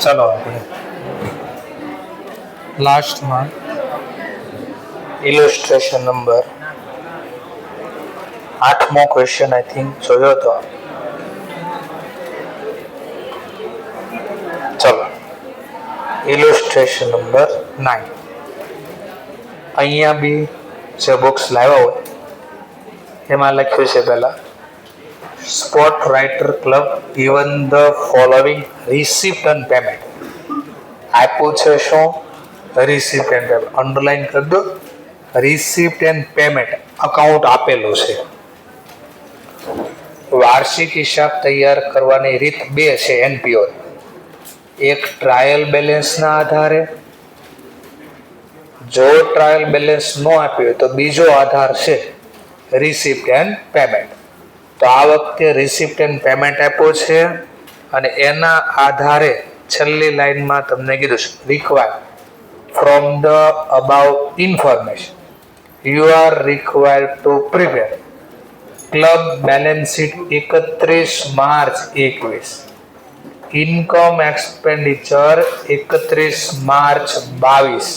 ચલો આપણે લાસ્ટમાં ઇલુસ્ટ્રેશન નંબર 8મો ક્વેશ્ચન આઈ થિંક જોયો તો. ચલો ઇલુસ્ટ્રેશન નંબર 9. અહીંયા બી જે બુક્સ લાવ્યા હોય એમાં લખ્યું છે પહેલા sport writer club even the following receipt and payment. આપ્યું છે શું? Receipt and payment. અંડરલાઈન કરી દો. રિસિપ્ટ એન્ડ પેમેન્ટ અકાઉન્ટ આપેલું છે. વાર્ષિક હિસાબ તૈયાર કરવાની રીત બે છે એનપીઓ. એક ટ્રાયલ બેલેન્સના આધારે, જો ટ્રાયલ બેલેન્સ ન આપ્યું તો બીજો આધાર છે રિસિપ્ટ એન્ડ પેમેન્ટ. તો આ વખતે રિસિપ્ટ એન્ડ પેમેન્ટ આપ્યો છે અને એના આધારે છેલ્લી લાઈનમાં તમને કીધું છે require from the about information you are required to prepare club balance sheet 31 March 21, income expenditure 31 March 22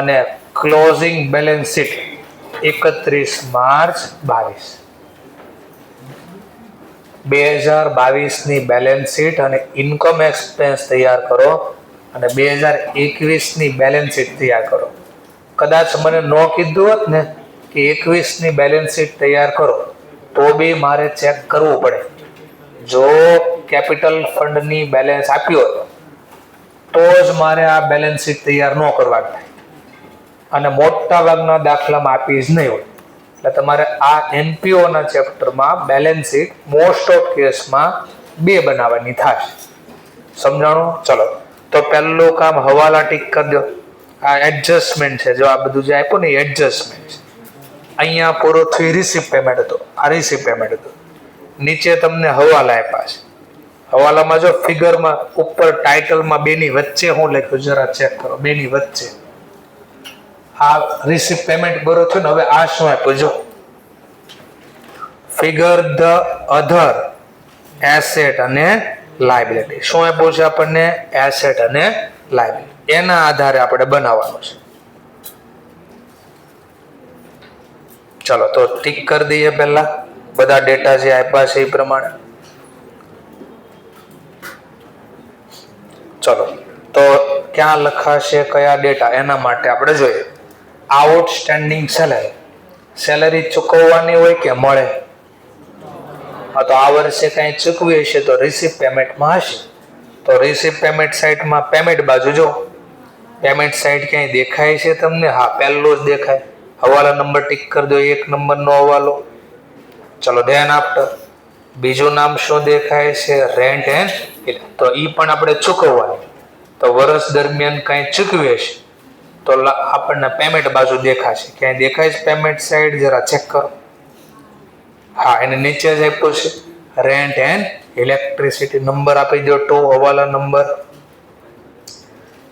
અને ક્લોઝિંગ બેલેન્સ શીટ 31 માર્ચ 22. 2022 ની બેલેન્સ શીટ અને ઇન્કમ એક્સપેન્સ તૈયાર કરો અને 2021 ની બેલેન્સ શીટ તૈયાર કરો. કદાચ મને ન કીધું હોત ને કે 21 ની બેલેન્સ શીટ તૈયાર કરો તો બી મારે ચેક કરવું પડે. જો કેપિટલ ફંડની બેલેન્સ આપ્યો તો જ મારે આ બેલેન્સ શીટ તૈયાર ન કરવાની થાય અને મોટા ભાગના દાખલામાં આપી જ નહીં હોય. એટલે તમારે આ એનપીઓના ચેપ્ટરમાં બેલેન્સ શીટ મોસ્ટ ઓફ કેસમાં બે બનાવવાની થાય. સમજાણું? ચલો તો પહેલું કામ હવાલા ટીક કરી દો. આ એડજસ્ટમેન્ટ છે. જો આ બધું જે આપ્યું ને એ એડજસ્ટમેન્ટ છે. અહીંયા પૂરો થયું રિસિપ્ટ પેમેન્ટ હતો, આ રિસિપ્ટ પેમેન્ટ હતું. નીચે તમને હવાલા આપ્યા છે. હવાલામાં જો ફિગરમાં ઉપર ટાઇટલમાં બેની વચ્ચે હું લખ્યું જરા ચેક કરો. બેની વચ્ચે આ રિસિપ્ટ પેમેન્ટ બરો થયું ને. હવે આ શું આપ્યું જો ફિગર ધ અધર એસેટ અને લાયબિલિટી. શું આપ્યું છે આપણને? એસેટ અને લાયબિલિટી. એના આધારે આપણે બનાવવાનું છે. ચલો તો ટીક કરી દઈએ પહેલા બધા ડેટા જે આપ્યા છે એ પ્રમાણે. ચલો તો ક્યાં લખાશે કયા ડેટા એના માટે આપણે જોઈએ. Outstanding salary. સેલરી ચૂકવવાની હોય કે મળે? તો આ વર્ષે કંઈ ચૂકવી હશે તો રિસિપ્ટ પેમેન્ટમાં હશે. તો રિસિપ્ટ પેમેન્ટ સાઇટમાં પેમેન્ટ બાજુ જો પેમેન્ટ સાઇટ ક્યાંય દેખાય છે તમને? હા, પહેલો જ દેખાય. હવાલા નંબર ટીક કરી દો. 1 નંબરનો હવાલો. ચલો ધ્યાન આપતો. બીજું નામ શું દેખાય છે? Rent and. તો એ પણ આપણે ચૂકવવાનું. તો વર્ષ દરમિયાન કંઈ ચૂકવી હશે તો આપણને પેમેન્ટ બાજુ દેખાશે. ક્યાંય દેખાય છે પેમેન્ટ સાઇડ? જરા ચેક કરો. હા, એને નીચે જ આપ્યું છે રેન્ટ એન્ડ ઇલેક્ટ્રિસિટી. નંબર આપી દો 2 હવાલા નંબર.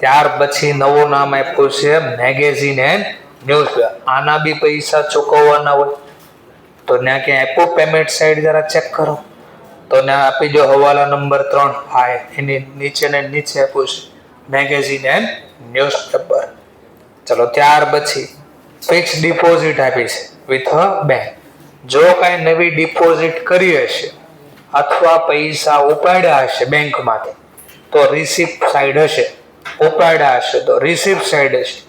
ત્યાર પછી નવું નામ આપ્યું છે મેગેઝિન એન્ડ ન્યૂઝપેપર. આના બી પૈસા ચૂકવવાના હોય તો ત્યાં ક્યાં આપ્યું પેમેન્ટ સાઇડ? જરા ચેક કરો. તો ત્યાં આપી દો હવાલા નંબર 3. હા, એની નીચે ને નીચે આપ્યું છે મેગેઝિન એન્ડ ન્યૂઝપેપર. ચલો ત્યાર પછી ફિક્સ ડિપોઝિટ આપી છે વિથ અ બેંક. જો કાંઈ નવી ડિપોઝિટ કરી હશે અથવા પૈસા ઉપાડ્યા હશે બેંકમાંથી તો રિસિપ્ટ સાઇડ હશે. ઉપાડ્યા હશે તો રિસિપ્ટ સાઇડ હશે.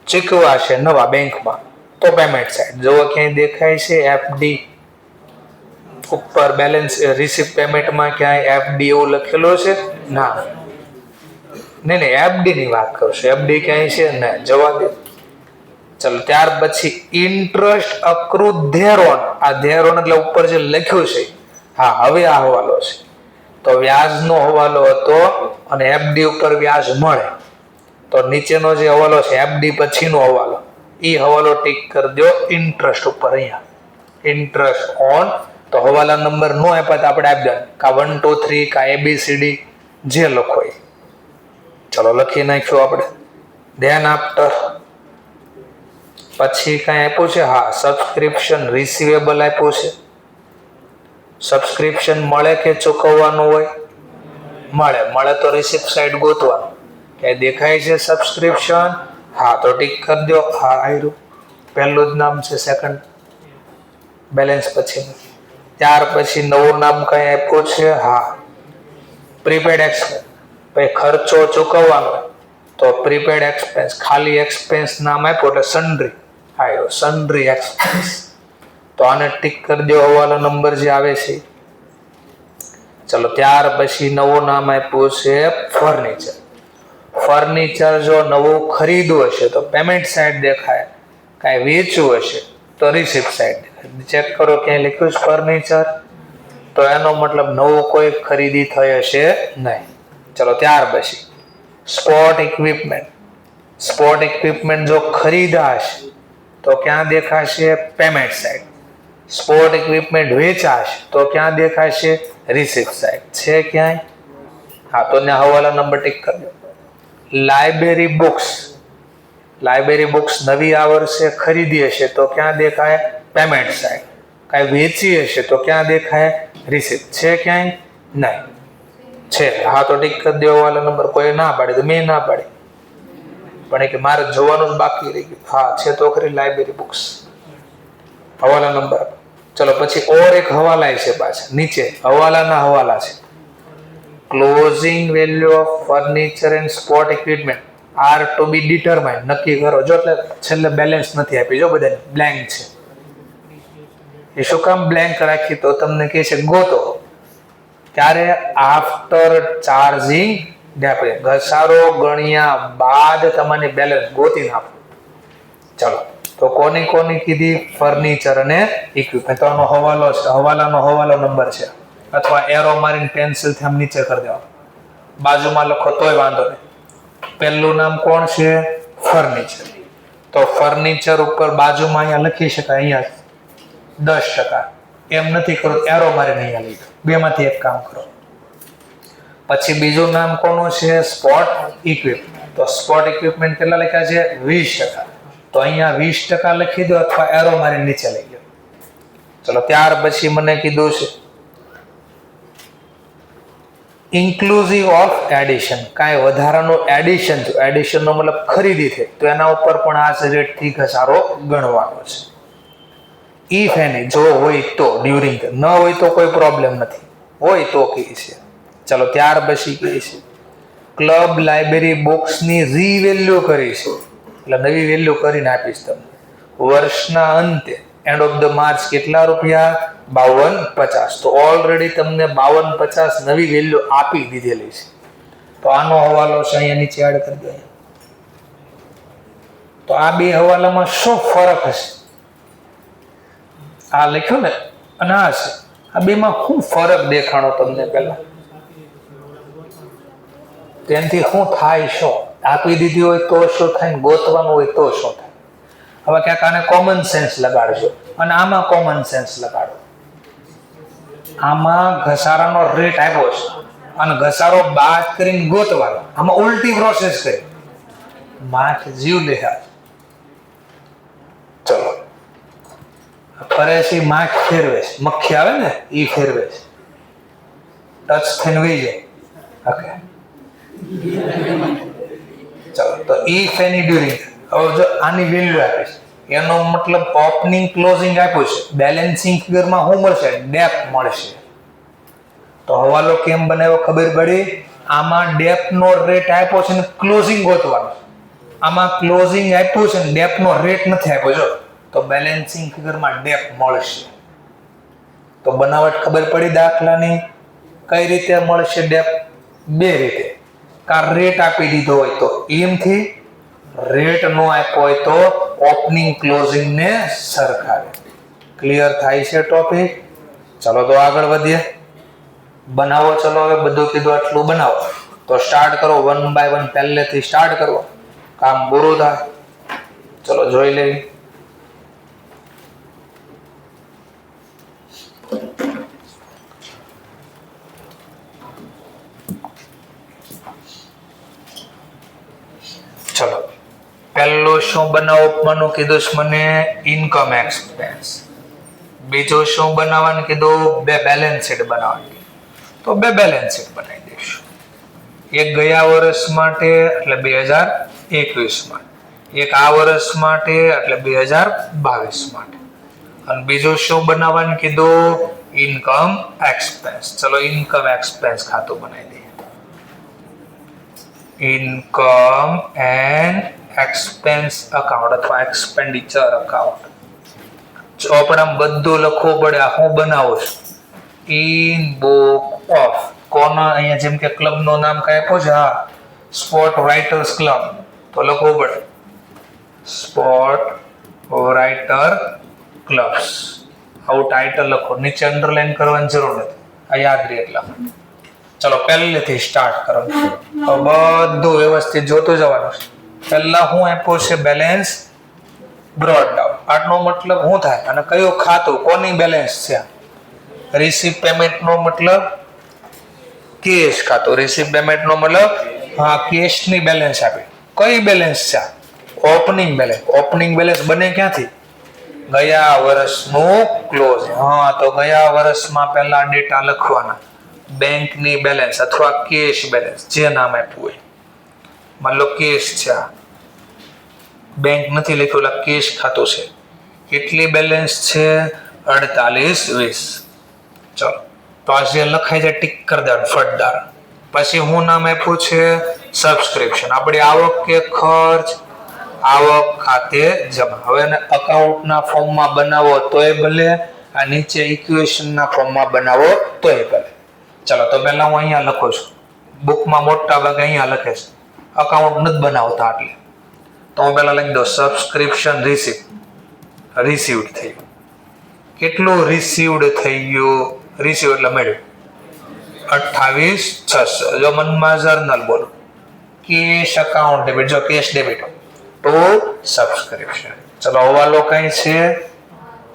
ચૂકવા હશે નવા બેંકમાં તો પેમેન્ટ સાઇડ. જો ક્યાંય દેખાય છે એફડી ઉપર બેલેન્સ રિસિપ્ટ પેમેન્ટમાં ક્યાંય એફડી એવું લખેલું છે? ના, નહીં, એફડી ની વાત કરશું. એફડી ક્યાંય છે? ના, જવા દે. ચલો ત્યાર પછી ઇન્ટરેસ્ટ અક્રુડ ધેરોન. આ ધેરોન એટલે ઉપર જે લખ્યું છે. હા, હવે આ હવાલો છે. તો વ્યાજનો હવાલો હતો અને એફડી ઉપર વ્યાજ મળે. તો નીચેનો જે હવાલો છે એફડી પછીનો હવાલો, એ હવાલો ટીક કરી દો ઇન્ટરેસ્ટ ઉપર. અહીંયા ઇન્ટરેસ્ટ ઓન. તો હવાલા નંબર નો આપ્યા તો આપણે આપી દે કા 1 2 3 કા ABCD જે લખો એ. ચલો લખી નાખ્યું આપણે. ધ્યાન આપતો. પછી કાંઈ આપ્યું છે? હા, સબસ્ક્રિપ્શન રિસીવેબલ આપ્યું છે. સબસ્ક્રિપ્શન મળે કે ચૂકવવાનું હોય? મળે તો રિસિપ્ટ સાઈડ ગોતવાનું કે દેખાય છે સબસ્ક્રિપ્શન, હા તો ટીક કરી દો, હા આવ્યું, પહેલું જ નામ છે, સેકન્ડ બેલેન્સ પછી. ત્યાર પછી નવું નામ કઈ આપ્યું છે? હા પ્રીપેડ એક્સપેન્સ. ભાઈ ખર્ચો ચૂકવવાનો તો પ્રીપેડ એક્સપેન્સ, ખાલી એક્સપેન્સ નામ આપ્યું એટલે સન્ડ્રી આવ્યો, સન્ડ્રી એક્સપેન્સ. તો આને ટીક કરી દો, હવાલો નંબર જે આવે છે. ચલો ત્યાર પછી નવું નામ આપ્યું છે ફર્નિચર. ફર્નિચર જો નવું ખરીદવું હશે તો પેમેન્ટ સાઈડ દેખાય, કાંઈ વેચવું હશે તો રિસિપ્ટ સાઈડ દેખાય. ચેક કરો ક્યાંય લખ્યું છે ફર્નિચર, તો એનો મતલબ નવું કોઈ ખરીદી થઈ હશે નહીં. ચલો ત્યાર પછી સ્પોર્ટ ઇક્વિપમેન્ટ. સ્પોર્ટ ઇક્વિપમેન્ટ જો ખરીદા હશે તો ક્યાં દેખાશે? Payment side. સ્પોર્ટ ઇક્વિપમેન્ટ વેચાશે તો ક્યાં દેખાશે? Receipt side. છે ક્યાંય? હા તો ત્યાં હવાલા નંબર ટીક કરી દો. Library books. લાઇબ્રેરી બુક્સ નવી આ વર્ષે ખરીદી હશે તો ક્યાં દેખાય? Payment side. કાંઈ વેચી હશે તો ક્યાં દેખાય? રિસિપ્ટ. છે ક્યાંય? નહીં. છે, હા તો ટીક કરી દો હવાલા નંબર. કોઈ ના પાડે તો મેં ના પાડી, પણ એ કે મારે જોવાનું જ બાકી રહી ગયું. હા છે તો ખરી લાઇબ્રેરી બુક્સ, હવાલા નંબર. ચલો પછી ઓર એક હવાલા છે પાછા નીચે, હવાલાના હવાલા છે. Closing value of furniture and sport equipment are to be determined. નક્કી કરો. જો એટલે છેલ્લે બેલેન્સ નથી આપી, જો બધાને બ્લેન્ક છે. એ શું કામ બ્લેન્ક રાખી? તો તમને કહે છે ગોતો. ત્યારે આફ્ટર ચાર્જિંગ ડેપ્રિક, ઘસારો ગણ્યા બાદ તમારે બેલેન્સ ગોતી નાખો. ચલો તો કોની કીધી? ફર્નિચર અને ઇક્વિપમેન્ટ. તો આનો હવાલો છે, હવાલાનો હવાલો નંબર છે, અથવા એરો મારીને પેન્સિલ થી આમ નીચે કરી દેવા, બાજુમાં લખો તોય વાંધો નહીં. પહેલું નામ કોણ છે? ફર્નિચર. તો ફર્નિચર ઉપર બાજુમાં અહીંયા લખી શકાય, અહીંયા 10%. એમ નથી કરો, એરો મારીને અહીંયા લઈ દો. બેમાંથી એક કામ કરો. પછી બીજું નામ કોનું છે? Sport equipment. તો સ્પોર્ટ ઇક્વિપમેન્ટ કેટલા લખ્યા છે? 20%. તો અહીંયા 20% લખી દો, અથવા એરો મારીને નીચે લઈ લો. ચલો ત્યાર પછી મને કીધું છે ઇન્ક્લુઝિવ ઓફ એડિશન. કાંઈ વધારાનું એડિશન થયું, એડિશનનો મતલબ ખરીદી થઈ, તો એના ઉપર પણ આ જ રેટથી ઘસારો ગણવાનો છે. ઇફ એની, જો હોય તો, ડ્યુરિંગ, ન હોય તો કોઈ પ્રોબ્લેમ નથી, હોય તો કહે છે. ચલો ત્યાર પછી કહે છે ક્લબ લાઇબ્રેરી બુક્સની રીવેલ્યુ કરી છે, એટલે નવી વેલ્યુ કરીને આપીશ તમને. વર્ષના અંતે એન્ડ ઓફ ધ માર્ચ કેટલા રૂપિયા? 52.50. તો ઓલરેડી તમને 52.50 નવી વેલ્યુ આપી દીધેલી છે. તો આનો હવાલો છે, અહીંયા નીચે એડ કરી દો. તો આ બે હવાલામાં શું ફરક હશે? આ લખ્યું ને અને આ છે, આ બેમાં શું ફરક દેખાણો તમને? પહેલા તેનાથી શું થાય? શું આપી દીધી હોય તો શું થાય? ગોતવાનું હોય તો શું થાય? હવે ક્યાંક આને કોમન સેન્સ લગાડજો અને આમાં કોમન સેન્સ લગાડો. આમાં ઘસારાનો રેટ આપ્યો છે અને ઘસારો બાદ કરીને ગોતવાનો. આમાં ઉલટી પ્રોસેસ કરી, માખ જીવ લેહા. ચલો ફરે છે, માખ ફેરવે છે, મક્ખી આવે ને એ ફેરવે છે, ટચ થઈને વહી જાય. ઓકે ચલો તો ઇફ એની ડ્યુરિંગ. હવે જો આની વેલ્યુ આપીશ, એનો મતલબ ઓપનિંગ ક્લોઝિંગ આપ્યું છે. બેલેન્સિંગ ફિગરમાં શું મળશે? ડેપ મળશે. તો હવાલો કેમ બનાવ્યો ખબર પડી? આમાં ડેપ નો રેટ આપ્યો છે ને ક્લોઝિંગ ગોતવાનો. આમાં ક્લોઝિંગ આપ્યું છે ને ડેપ નો રેટ નથી આપ્યો. જો તો બેલેન્સિંગ ફિગરમાં ડેપ મળશે. તો બનાવટ ખબર પડી દાખલાની? કઈ રીતે મળશે ડેપ? બે રીતે. કા રેટ આપી દીધો હોય તો એમથી, રેટ નો આપ્યો હોય તો ઓપનિંગ ક્લોઝિંગ ને સરખાવે. ક્લિયર થાય છે ટોપિક? ચલો તો આગળ વધીએ. બનાવો. ચલો હવે બધું કીધું આટલું બનાવો. તો સ્ટાર્ટ કરો, 1 by 1 પહેલેથી સ્ટાર્ટ કરો, કામ પૂરું થાય. ચલો જોઈ લઈએ. ચલો પહેલું શું બનાવવાનું કીધું છે મને? Income expense. બીજું શું બનાવવાનું કીધું? બે બેલેન્સ શીટ બનાવવાની. તો બે બેલેન્સ શીટ બનાવી દઈશું. એક ગયા વર્ષ માટે એટલે 2021 માટે, એક આ વર્ષ માટે એટલે 2022 માટે. અને બીજું શું બનાવવાનું કીધું? Income expense. ચલો ઇન્કમ એક્સપેન્સ ખાતું બનાવી દઈએ. ઇન્કમ એન્ડ એક્સપેન્સ અકાઉન્ટ અથવા એક્સપેન્ડિચર અકાઉન્ટ. ચોપડામાં બધું લખવું પડે. આ હું બનાવું છું? In book of. કોનો અહીંયા જેમ કે ક્લબ નું નામ કઈ આપ્યું છે? હા, સ્પોર્ટ રાઇટર્સ ક્લબ. તો લખવું પડે સ્પોર્ટ રાઇટર ક્લબ્સ. આવું ટાઇટલ લખો. નીચે અંડરલાઈન કરવાની જરૂર નથી, આ યાદ રહે એટલા માટે. ચલો પહેલેથી સ્ટાર્ટ કરો. તો બધું વ્યવસ્થિત જોતું જવાનું છે. પહેલા હું આપ્યું છે બેલેન્સ બ્રોટ ડાઉન. આટલો મતલબ શું થાય? અને કયું ખાતું કોની બેલેન્સ છે? રિસીવ પેમેન્ટ નો મતલબ કેશ ખાતું. રિસીવ પેમેન્ટ નો મતલબ હા કેશ ની બેલેન્સ આપી. કઈ બેલેન્સ છે? Opening balance. ઓપનિંગ બેલેન્સ બને ક્યાંથી? ગયા વર્ષનું ક્લોઝ. હા, તો ગયા વર્ષમાં પહેલા ડેટા લખવાના. બેંકની બેલેન્સ અથવા કેશ બેલેન્સ, જે નામ આપ્યું હોય. માન લો કેશ છે, બેંક નથી લખ્યું, એટલે કેશ ખાતું છે. કેટલી બેલેન્સ છે? 4820. ચલો તો આ જે લખાય છે ટીક કરી દેવાનું ફટદાર. પછી હું નામ આપ્યું છે સબસ્ક્રિપ્શન. આપણી આવક કે ખર્ચ? આવક ખાતે જમા. હવે અકાઉન્ટના ફોર્મમાં બનાવો તોય ભલે, આ નીચે ઇક્વેશનના ફોર્મમાં બનાવો તોય ભલે. ચલો તો પહેલા હું અહીંયા લખું છું. બુકમાં મોટા ભાગે અહીંયા લખે છે, અકાઉન્ટ નથી બનાવતા એટલે. તો હું પહેલા લખી દઉં સબસ્ક્રિપ્શન રિસીવ્ડ થયું. કેટલું રિસીવ્ડ થઈ ગયું? રિસીવ એટલે મળ્યું 28,600. જો મનમાં જર્નલ બોલો કેશ અકાઉન્ટ ડેબિટ. જો કેશ ડેબિટ તો સબસ્ક્રિપ્શન. ચલો હવાલો કઈ છે?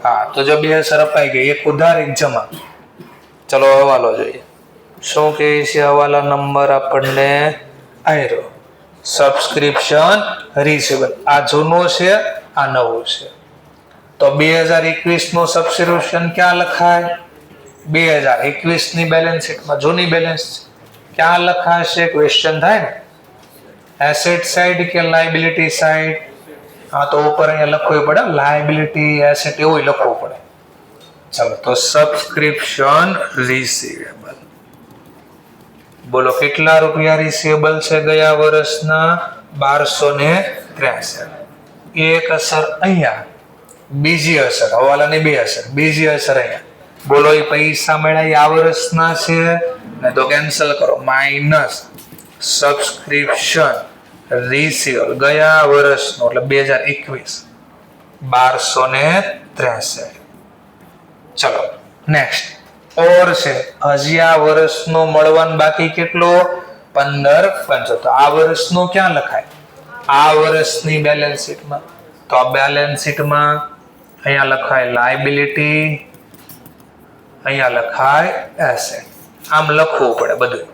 હા, તો જો બે અસર અપાઈ ગઈ, એક ઉધાર એક જમા. ચલો હવાલો જોઈએ. શું કહે છે હવાલા નંબર આપણને? આયરો સબસ્ક્રિપ્શન રિસીવેબલ. આ જૂનું છે, આ નવું છે. તો 2021 નું સબસ્ક્રિપ્શન ક્યાં લખાય? 2021 ની બેલેન્સ શીટમાં. જૂની બેલેન્સ ક્યાં લખાશે? ક્વેશ્ચન થાય ને. એસેટ સાઈડ કે લાયબિલિટી સાઈડ? હા, તો ઉપર અહીંયા લખવું પડે લાયબિલિટી એસેટ એવું લખવું પડે. ચાલો તો સબસ્ક્રિપ્શન રિસીવેબલ. બોલો કેટલા રૂપિયા રિસીવેબલ છે ગયા વર્ષના? 1263. એક અસર અહીંયા, બીજી અસર હવાલાની બે અસર, બીજી અસર અહીંયા. બોલો એ પૈસા મળ્યા આ વર્ષના છે ને, તો કેન્સલ કરો. માઇનસ સબસ્ક્રિપ્શન રિસીવેબલ ગયા વર્ષનો એટલે 2021 1263. ચલો નેક્સ્ટ. ઓર છે હજી આ વર્ષનું મળવાનું બાકી કેટલું? 15,500. તો આ વર્ષનું ક્યાં લખાય? આ વર્ષની બેલેન્સ શીટમાં. તો આ બેલેન્સ શીટમાં અહીંયા લખાય લાયબિલિટી, અહીંયા લખાય એસેટ. આમ લખવું પડે બધું,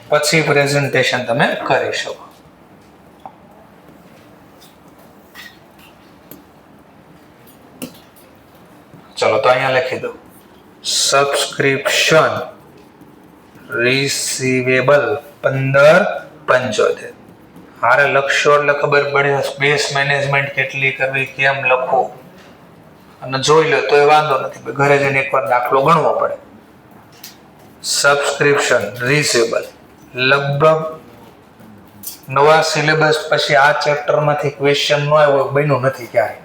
પછી પ્રેઝન્ટેશન તમે કરી શકો. ચલો તો અહીંયા લખી દો સબસ્ક્રિપ્શન રિસીવેબલ 15,75. હારે લખશો એટલે ખબર પડે સ્પેસ મેનેજમેન્ટ કેટલી કરવી, કેમ લખવું. અને જોઈ લો તો એ વાંધો નથી, ઘરે જઈને એકવાર દાખલો ગણવો પડે. સબસ્ક્રિપ્શન રિસીવેબલ લગભગ નવા સિલેબસ પછી આ ચેપ્ટરમાંથી ક્વેશ્ચન ન આવ્યો બન્યું નથી ક્યારે.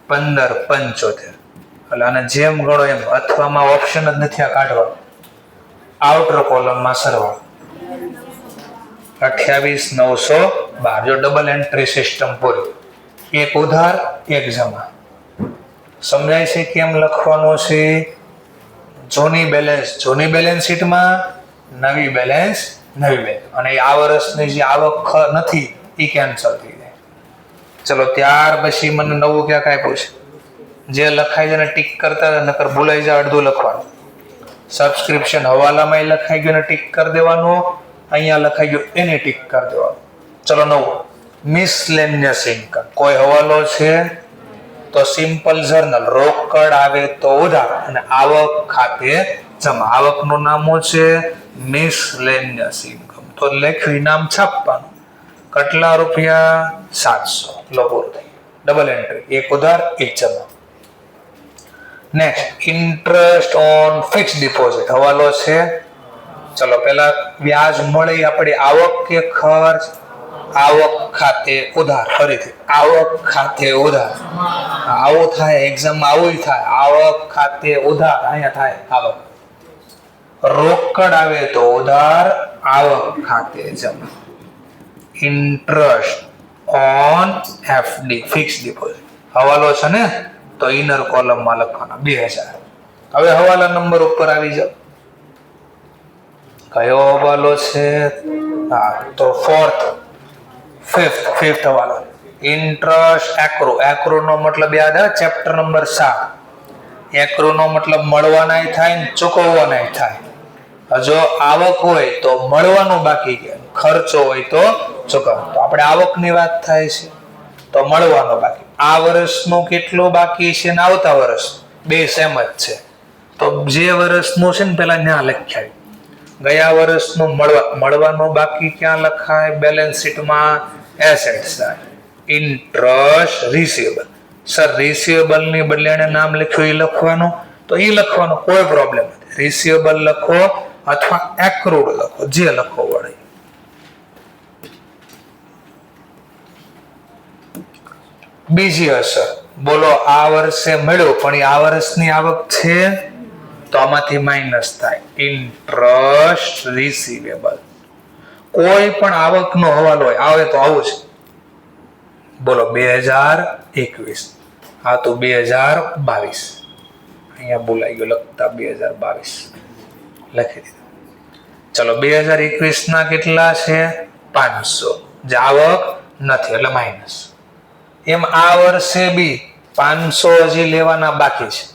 15,75 એટલે આને જેમ ગણો એમ, અથવામાં ઓપ્શન જ નથી આ કાઢવાનો. આઉટર કોલમમાં સરવાળો 28,912. જો ડબલ એન્ટ્રી સિસ્ટમ પૂરી. એક ઉધાર એક જમા. સમજાય છે કેમ લખવાનું છે? જૂની બેલેન્સ શીટમાં, નવી બેલેન્સ. અને આ વર્ષની જે આવક નથી એ કેન્સલ થઈ જાય. ચલો ત્યાર પછી મને નવું ક્યાંક આપ્યું છે, જે લખાય છે ને ટીક કરતા નકર ભૂલાઈ જાય અડધું લખવાનું. સબસ્ક્રિપ્શન હવાલામાં લખાઈ ગયું ને ટીક કરી દેવાનું, અહીંયા લખાઈ ગયું એને ટીક કરી દેવાનું. ચલો નવું મિસલેનિયસ ઇન્કમ. કોઈ હવાલો છે? તો સિમ્પલ જર્નલ, રોકડ આવે તો ઉધાર અને આવક ખાતે જમા. આવકનું નામ છે મિસલેનિયસ ઇન્કમ. તો લખ્યું નામ છાપવાનું. કેટલા રૂપિયા? 700. લો પૂરું થઈ. ડબલ એન્ટ્રી, એક ઉધાર એક જમા. Next, interest on fixed deposit. હવાલો છે. ચલો પેલા વ્યાજ મળે આપણી આવક કે ખર્ચ? આવક ખાતે ઉધાર. ફરીથી આવક ખાતે ઉધાર. આવું થાય એક્ઝામમાં, આવું થાય. આવક ખાતે ઉધાર, અહીંયા થાય આવક. રોકડ આવે તો ઉધાર, આવક ખાતે જમા. Interest on FD, fix deposit. હવાલો છે ને, તો ઇનર કોલમમાં લખવાના 2000. હવે હવાલા નંબર ઉપર આવી જાવ. કયો હવાલો છે? હા, તો ફિફ્થ હવાલો. ઇન્ટરેસ્ટ એક્રો. એક્રો નો મતલબ યાદ આવે? Chapter number 7. એક્રો નો મતલબ મળવાનાય થાય ને ચૂકવવાનાય થાય. જો આવક હોય તો મળવાનું બાકી કે ખર્ચો હોય તો ચૂકવવાનું. તો આપણે આવકની વાત થાય છે તો મળવાનો બાકી. આ વર્ષનું કેટલું બાકી છે ને આવતા વર્ષ, બે સેમ જ છે. તો જે વર્ષનું છે ને પેલા ત્યાં લખાય. ગયા વર્ષનું મળવાનું બાકી ક્યાં લખાય? બેલેન્સ શીટમાં એસેટ્સ થાય. Interest receivable. સર રિસીવેબલ ની બદલે એને નામ લખ્યું એ લખવાનું, તો એ લખવાનું કોઈ પ્રોબ્લેમ નથી. રિસીવેબલ લખો અથવા એક્રુડ લખો, જે લખો વળે. બીજી અસર બોલો, આ વર્ષે મળ્યું પણ એ આ વર્ષની આવક છે તો આમાંથી માઇનસ થાય. Interest receivable. કોઈ પણ આવકનો હવાલો હોય, આવે તો આવું છે. બોલો 2021, હા તો 2022. અહીંયા બોલાઈ ગયો લખતા, 2022 લખી દીધું. ચલો 2021 ના કેટલા છે? 500. જે આવક નથી એટલે માઇનસ. એમ આ વર્ષે બી 500 હજી લેવાના બાકી છે.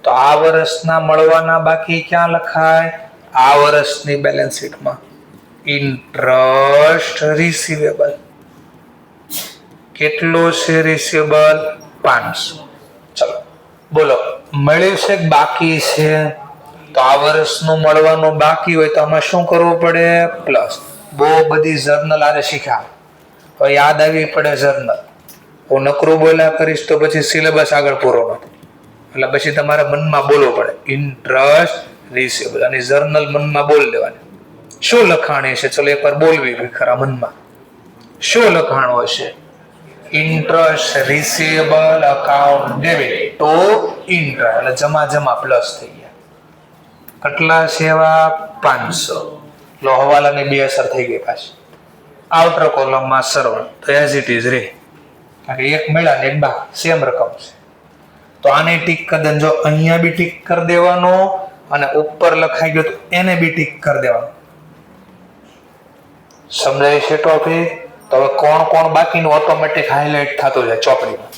તો આ વર્ષના મળવાના બાકી ક્યાં લખાય? આ વર્ષની બેલેન્સ શીટમાં. Interest receivable. કેટલું છે રિસીવેબલ? 500. ચલો બોલો, મળ્યું છે કે બાકી છે? તો આ વર્ષનું મળવાનું બાકી હોય તો આમાં શું કરવું પડે? પ્લસ. બહુ બધી જર્નલ આરે શીખ્યા, હવે યાદ આવી પડે જર્નલ. હું નકરું બોલ્યા કરીશ તો પછી સિલેબસ આગળ પૂરો નથી. એટલે પછી તમારે મનમાં બોલવું પડે ઇન્ટરેસ્ટ રિસીવેબલ, અને જર્નલ મનમાં બોલ દેવાની. શું લખાણી છે? ચલો એકવાર બોલવી ખરા મનમાં. શું લખાણો હશે? Interest receivable account debit two interest, એટલે જમા જમા પ્લસ થઈ ગયા. કેટલા સેવા? 500. લો હવાલાની બે અસર થઈ ગઈ પાછી. આઉટર કોલમમાં સરવણ તો એઝ ઇટ ઇઝ રે, કારણ કે એક મળ્યા ને એક બા સેમ રકમ છે. તો આને ટીક કરી દે. જો અહીંયા બી ટીક કરી દેવાનો અને ઉપર લખાઈ ગયો તો એને બી ટીક કરી દેવાનું. સમજાય છે ટોપિક? તો હવે કોણ કોણ બાકીનું ઓટોમેટિક હાઇલાઇટ થતું જાય ચોપડીમાં.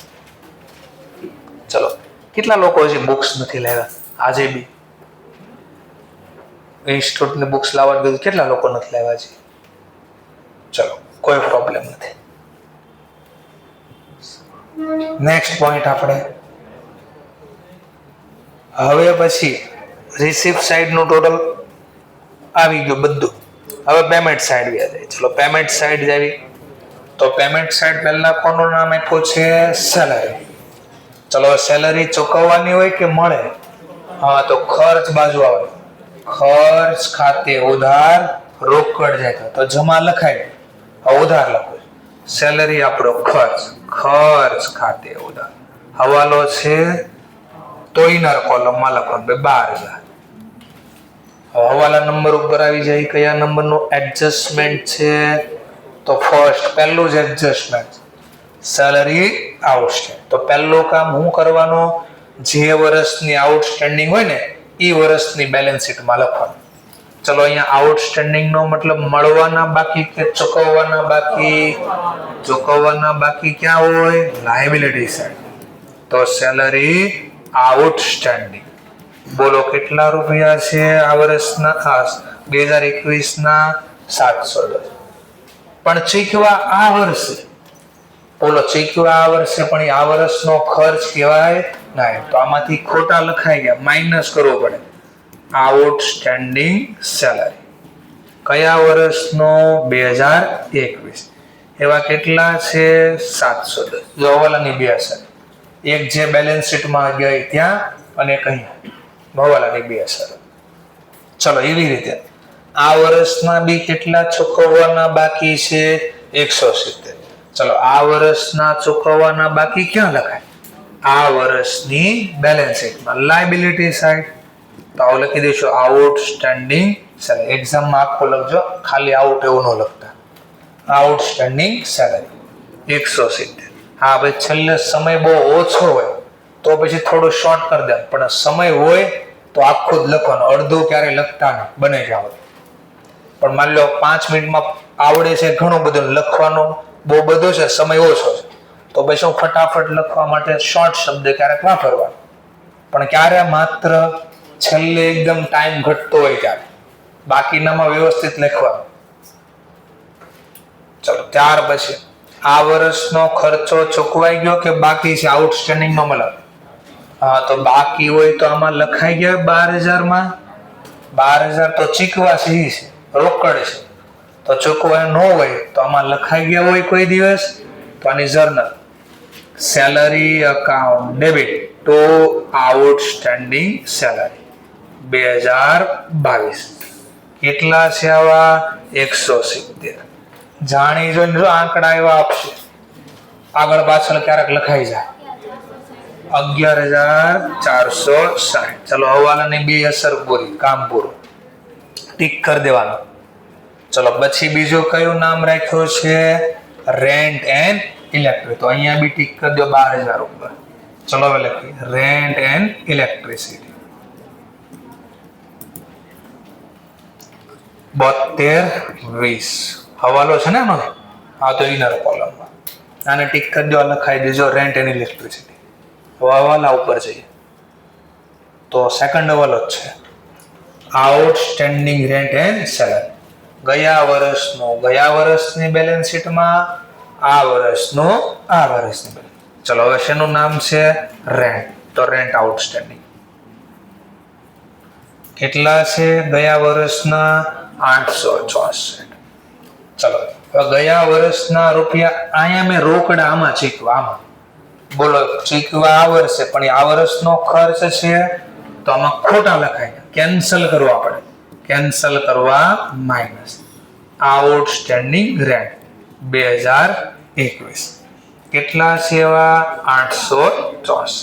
ચલો, કેટલા લોકો હજી બુક્સ નથી લાવ્યા? આજે બી ઇન્સ્ટિટ્યૂટની બુક્સ લાવવા કીધું, કેટલા લોકો નથી લાવ્યા છે? ચલો કોઈ પ્રોબ્લેમ નથી. નેક્સ્ટ પોઈન્ટ આપણે હવે પછી રિસીપ્ટ સાઈડનું ટોટલ આવી ગયું બધું. હવે પેમેન્ટ સાઈડ જાય. ચલો પેમેન્ટ સાઈડ આવી. તો પેમેન્ટ સાઈડ પહેલા કોનું નામ આપ્યું છે? સેલરી. ચલો સેલરી ચૂકવવાની હોય કે મળે? હા, તો ખર્ચ બાજુ આવે. ખર્ચ ખાતે ઉધાર, રોકડ જાય તો જમા લખાય, ઉધાર લખો. સેલરી આપણો ખર્ચ, ખર્ચ ખાતે ઉધાર. હવાલો છે તો ઇનર કોલમમાં લખવાનું 12000. હવાલા નંબર ઉપર આવી જાય. કયા નંબરનું એડજસ્ટમેન્ટ છે? તો ફર્સ્ટ, પહેલું જ એડજસ્ટમેન્ટ સેલરી આઉટસ્ટેન્ડિંગ. તો પહેલું કામ હું કરવાનું? જે વર્ષની આઉટસ્ટેન્ડિંગ હોય ને એ વર્ષની બેલેન્સ શીટમાં લખવાનું. ચલો અહીંયા આઉટસ્ટેન્ડિંગ નો મતલબ મળવાના બાકી કે ચૂકવવાના બાકી? ચૂકવવાના બાકી ક્યાં હોય? Liability side. તો સેલરી આઉટસ્ટેન્ડિંગ. બોલો કેટલા રૂપિયા છે આ વર્ષના? 2021 ના 710. પણ શીખવા આ વર્ષે બોલો ચૂકવ્યા આ વર્ષે પણ એ આ વર્ષનો ખર્ચ કહેવાય નહીં. તો આમાંથી ખોટા લખાઈ ગયા, માઇનસ કરવો પડે. આઉટસ્ટેન્ડિંગ સેલરી કયા વર્ષનો? 2021. એવા કેટલા છે? 710. જો હવાલાની બે અસર, એક જે બેલેન્સ શીટમાં ગઈ ત્યાં અને એક અહીંયા હવાલાની બે અસર. ચલો એવી રીતે આ વર્ષના બી કેટલા ચૂકવવાના બાકી છે? 170. ચલો આ વર્ષના ચૂકવવાના બાકી ક્યાં લખાય? આ વર્ષની બેલેન્સ શીટમાં લાયબિલિટી સાઈડ. તો આવું લખી દઈશું આઉટસ્ટેન્ડિંગ સેલરી. એક્ઝામમાં આખો લખજો, ખાલી આઉટ એવું ન લખતા. Outstanding salary 170. હા ભાઈ છેલ્લે સમય બહુ ઓછો હોય તો પછી થોડું શોર્ટ કરી દે, પણ સમય હોય તો આખું જ લખવાનું, અડધું ક્યારે લખતા નહીં, બને જાવ. પણ માની લો 5 મિનિટમાં આવડે છે ઘણું બધું લખવાનું, બહુ બધું છે, સમય ઓછો છે, તો પછી હું ફટાફટ લખવા માટે શોર્ટ શબ્દ ક્યારેક વાપરવાનો. પણ ક્યારે માત્ર છેલ્લે એકદમ ટાઈમ ઘટતો હોય ત્યારે, બાકીનામાં વ્યવસ્થિત લખવાનું. ચલો ત્યાર પછી આ વર્ષનો ખર્ચો ચૂકવાઈ ગયો કે બાકી છે? આઉટસ્ટેન્ડિંગ નો મતલબ હા, તો બાકી હોય તો આમાં લખાઈ ગયા 12,000 માં. 12,000 તો ચૂકવા છે, રોકડ છે, તો ચૂકવાય ન હોય તો આમાં લખાઈ ગયા હોય કોઈ દિવસ, તો આની journal salary account debit two outstanding salary 2022. કેટલા છે આવા? 170. જાણી જોઈને જો આંકડા એવા આપશે, આગળ પાછળ ક્યારેક લખાઈ જાય. 11,460. ચલો હવાલાની બે અસર પૂરી, કામ પૂરું, ટીક કરી દેવાનું. ચલો પછી બીજું કયું નામ રાખ્યું છે? Rent and electric. તો અહીંયા બી ટીક કરી દો 12,000 ઉપર. ચલો હવે લખીએ રેન્ટ એન્ડ ઇલેક્ટ્રિસિટી 72,20. હવાલો છે ને એનો, આ તો ઇનર કોલમમાં, આને ટીક કરી દો, લખાઈ દેજો રેન્ટ એન્ડ ઇલેક્ટ્રિસિટી. હવાલા ઉપર જઈએ તો સેકન્ડ હવાલો જ છે, આઉટસ્ટેન્ડિંગ રેન્ટ એન્ડ સેલરી. ગયા વર્ષની બેલેન્સ શીટમાં, આ વર્ષનું આ વર્ષની બેલેન્સ. ચલો હવે શેનું નામ છે? રેન્ટ. તો રેન્ટ આઉટસ્ટેન્ડિંગ કેટલા છે? ગયા વર્ષના 864. ચલો હવે ગયા વર્ષના રૂપિયા અહીંયા મેં રોકડા આમાં ચૂકવા, આમાં બોલો ચૂકવા આ વર્ષે પણ આ વર્ષનો ખર્ચ છે તો આમાં ખોટા લખાય, કેન્સલ કરવા પડે. કેન્સલ કરવા માઇનસ આઉટસ્ટેન્ડિંગ રેન્ટ 2021. કેટલા છે એવા? 864.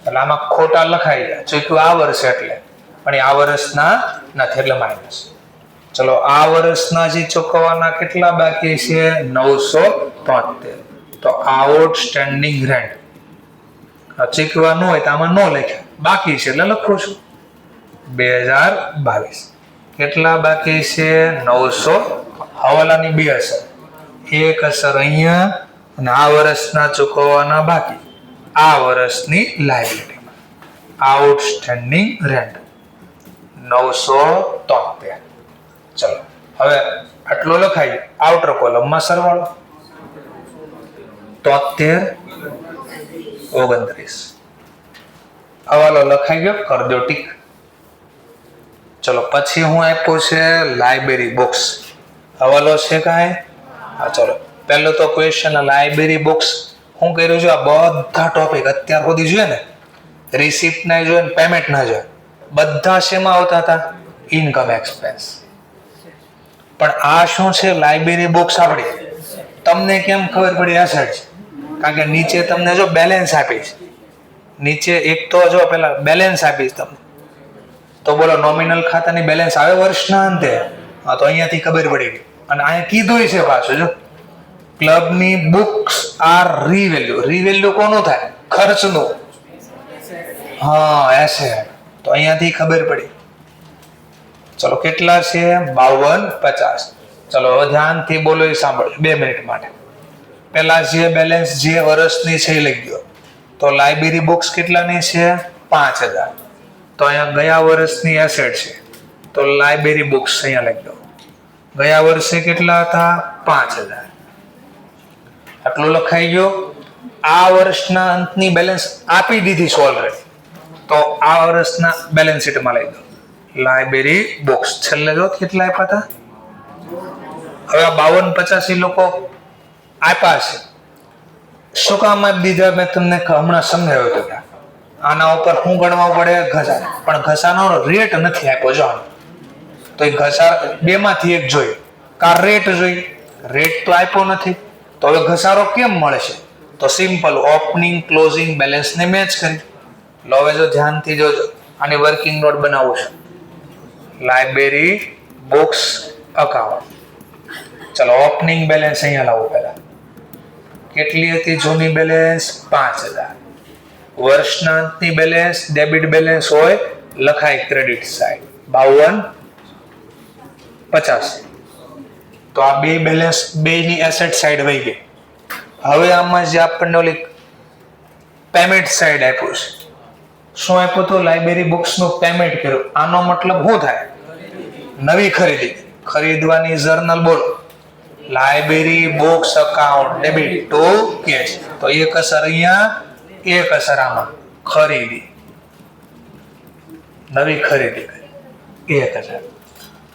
એટલે આમાં ખોટા લખાઈ ગયા, ચૂકવા આ વર્ષે એટલે, પણ આ વર્ષના નથી એટલે માઇનસ. ચલો આ વર્ષના જે ચૂકવવાના કેટલા બાકી છે? 973. તો આઉટસ્ટેન્ડિંગ રેન્ટ ચૂકવા ન હોય તો આમાં ન લખ્યા, બાકી છે એટલે લખું છું 2022. કેટલા બાકી છે? 900. હવાલાની બે અસર, એક અસર અહીંયા અને આ વર્ષના ચૂકવવાના બાકી, આ વર્ષની લાયબિલિટીમાં આઉટસ્ટેન્ડિંગ રેન્ટ 973. ચલો હવે આટલો લખાય, આઉટર કોલમમાં સરવાળો 73,29. હવાલો લખાઈ ગયો, કરી દો ટીક. ચલો પછી હું આપ્યું છે લાઇબ્રેરી બુક્સ. હવાલો છે કાંઈ? હા ચલો પહેલો તો ક્વેશ્ચન લાઇબ્રેરી બુક્સ. હું કર્યું છું આ બધા ટોપિક અત્યાર સુધી જોઈએ ને, રિસિપ્ટ ના જોઈએ ને પેમેન્ટ ના જોઈએ, બધા શેમાં આવતા હતા? Income expense. પણ આ શું છે? લાઇબ્રેરી બુક્સ આપણી. તમને કેમ ખબર પડી? આ સાઈડ છે, કારણ કે નીચે તમને જો બેલેન્સ આપી છે, નીચે એક તો જો પેલા બેલેન્સ આપીશ તમને, તો બોલો નોમિનલ ખાતાની બેલેન્સ આવે વર્ષના અંતે, હા તો અહીંયાથી ખબર પડી ગઈ. અને અહીંયા કીધું છે પાછું જો ક્લબની બુક્સ આર રીવેલ્યુ. રીવેલ્યુ કોનું થાય? ખર્ચનું. હા એસેટ. તો અહીંયાથી ખબર પડી. ચલો કેટલા છે? 52,50. ચલો હવે ધ્યાનથી બોલો, એ સાંભળો 2 મિનિટ માટે. પેલા જે બેલેન્સ જે વર્ષની છે એ લઈ ગયો, તો લાઇબ્રેરી બુક્સ કેટલાની છે? 5,000. તો અહીંયા ગયા વર્ષની એસેટ છે, તો લાઇબ્રેરી બુક્સ અહીંયા લઈ દો. ગયા વર્ષે કેટલા હતા? 5,000. આટલું લખાઈ ગયું. આ વર્ષના અંતની બેલેન્સ આપી દીધી છે ઓલરેડી, તો આ વર્ષના બેલેન્સ શીટમાં લઈ દો. લાઇબ્રેરી બુક્સ છેલ્લે જો કેટલા આપ્યા હતા. હવે આ 52-85 લોકો આપ્યા છે. શું કામ આપી દીધા મેં તમને હમણાં સમજાવ્યું હતું કે આના ઉપર શું ગણવા પડે? ઘસારો. પણ ઘસાનો રેટ નથી આપ્યો જો. તો એ ઘસાર બેમાંથી એક જોઈએ. કા રેટ જોઈએ? રેટ તો આપ્યો નથી, તો હવે ઘસારો કેમ મળે છે? તો સિમ્પલ ઓપનિંગ ક્લોઝિંગ બેલેન્સ ને મેચ કરી લો. હવે જો ધ્યાનથી જોજો, આની વર્કિંગ નોટ બનાવું છે. Library books account. ચલો ઓપનિંગ બેલેન્સ અહીંયા લાવો. પહેલા કેટલી હતી જૂની બેલેન્સ? 5000. વર્ષના અંતની બેલેન્સ ડેબિટ બેલેન્સ હોય લખાય ક્રેડિટ સાઈડ 52-85. તો આ બે બેલેન્સ બેની એસેટ સાઈડ વહી ગઈ. હવે આમાં જે આપણને ઓલી પેમેન્ટ સાઈડ આપ્યું છે, શું આપ્યું હતું? લાઇબ્રેરી બુક્સ નું પેમેન્ટ કર્યું. આનો મતલબ શું થાય? નવી ખરીદી. ખરીદવાની જર્નલ બોલો. Library books account debit to cash. તો એક અસર અહીંયા, એક અસર આમાં. ખરીદી, નવી ખરીદી 1000.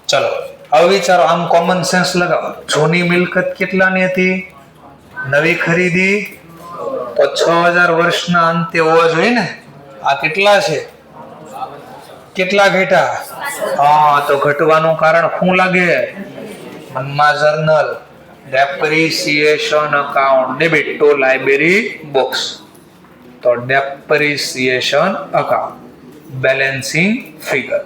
ચલો હવે વિચારો, આમ કોમન સેન્સ લગાવો. જૂની મિલકત કેટલાની હતી? નવી ખરીદી તો 6000 વર્ષના અંતે હોવા જોઈએ ને. આ કેટલા છે? કેટલા ઘટ્યા? હા, તો ઘટવાનું કારણ શું લાગે? મનમાં journal depreciation account debit two library books. તો ડેપ્રિસિએશન અકાઉન્ટ બેલેન્સિંગ ફિગર.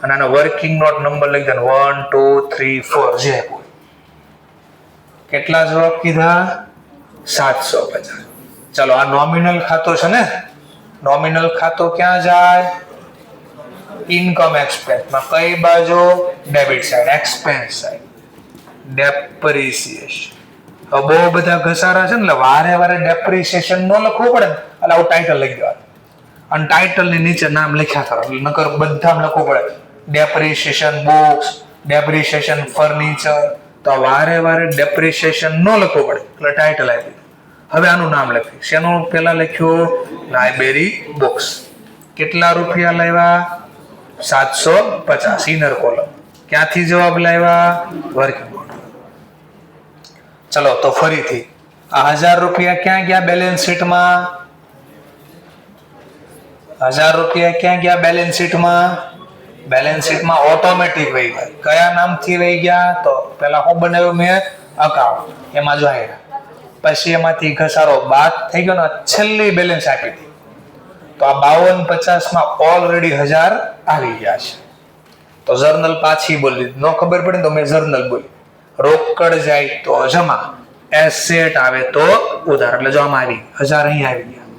અને આનો વર્કિંગ નોટ નંબર લખી દો 1 2 3 4 જે કેટલા જવાબ કીધા? 750. ચલો આ નોમિનલ ખાતો છે ને. નોમિનલ ખાતો ક્યાં જાય? ઇન્કમ એક્સપેન્સ માં. કઈ બાજુ? Debit side, expense side. Depreciation. હવે બહુ બધા ઘસારા છે ને, એટલે વારે વારે ડેપ્રિસિએશન ન લખવું પડે ને, એટલે આવું ટાઇટલ લખી દેવાનું. અને ટાઇટલ ની નીચે નામ લખ્યા કરો, નકર બધા લખવું પડે. Depreciation books, depreciation furniture. તો વારે વારે ડેપ્રિસિએશન ન લખવું પડે, એટલે ટાઇટલ આપી. હવે આનું નામ લખ્યું. શેનું પેલા લખ્યું? Library books. કેટલા રૂપિયા લાવ્યા? 750. Inner column. ક્યાંથી જવાબ લાવ્યા? Working note. ચલો તો ફરીથી આ 1000 રૂપિયા ક્યાં ગયા બેલેન્સ શીટમાં? 1000 રૂપિયા ક્યાં ગયા બેલેન્સ શીટમાં? બેલેન્સ શીટમાં ઓટોમેટિક વહી ગયા. કયા નામથી વહી ગયા? તો પેલા હું બનાવ્યું મેં? અકાઉન્ટ. એમાં જોઈ પછી એમાંથી ઘસારો બાદ થઈ ગયો ને, છેલ્લી બેલેન્સ આપી હતી. તો આ 52-50 માં ઓલરેડી 1000 આવી ગયા છે. તો જર્નલ પાછી બોલી. ન ખબર પડે તો મેં જર્નલ બોલી. રોકડ જાય તો જમા, એસેટ આવે તો ઉધાર. એટલે જો આમાં આવી 1000 અહીં આવી ગયા.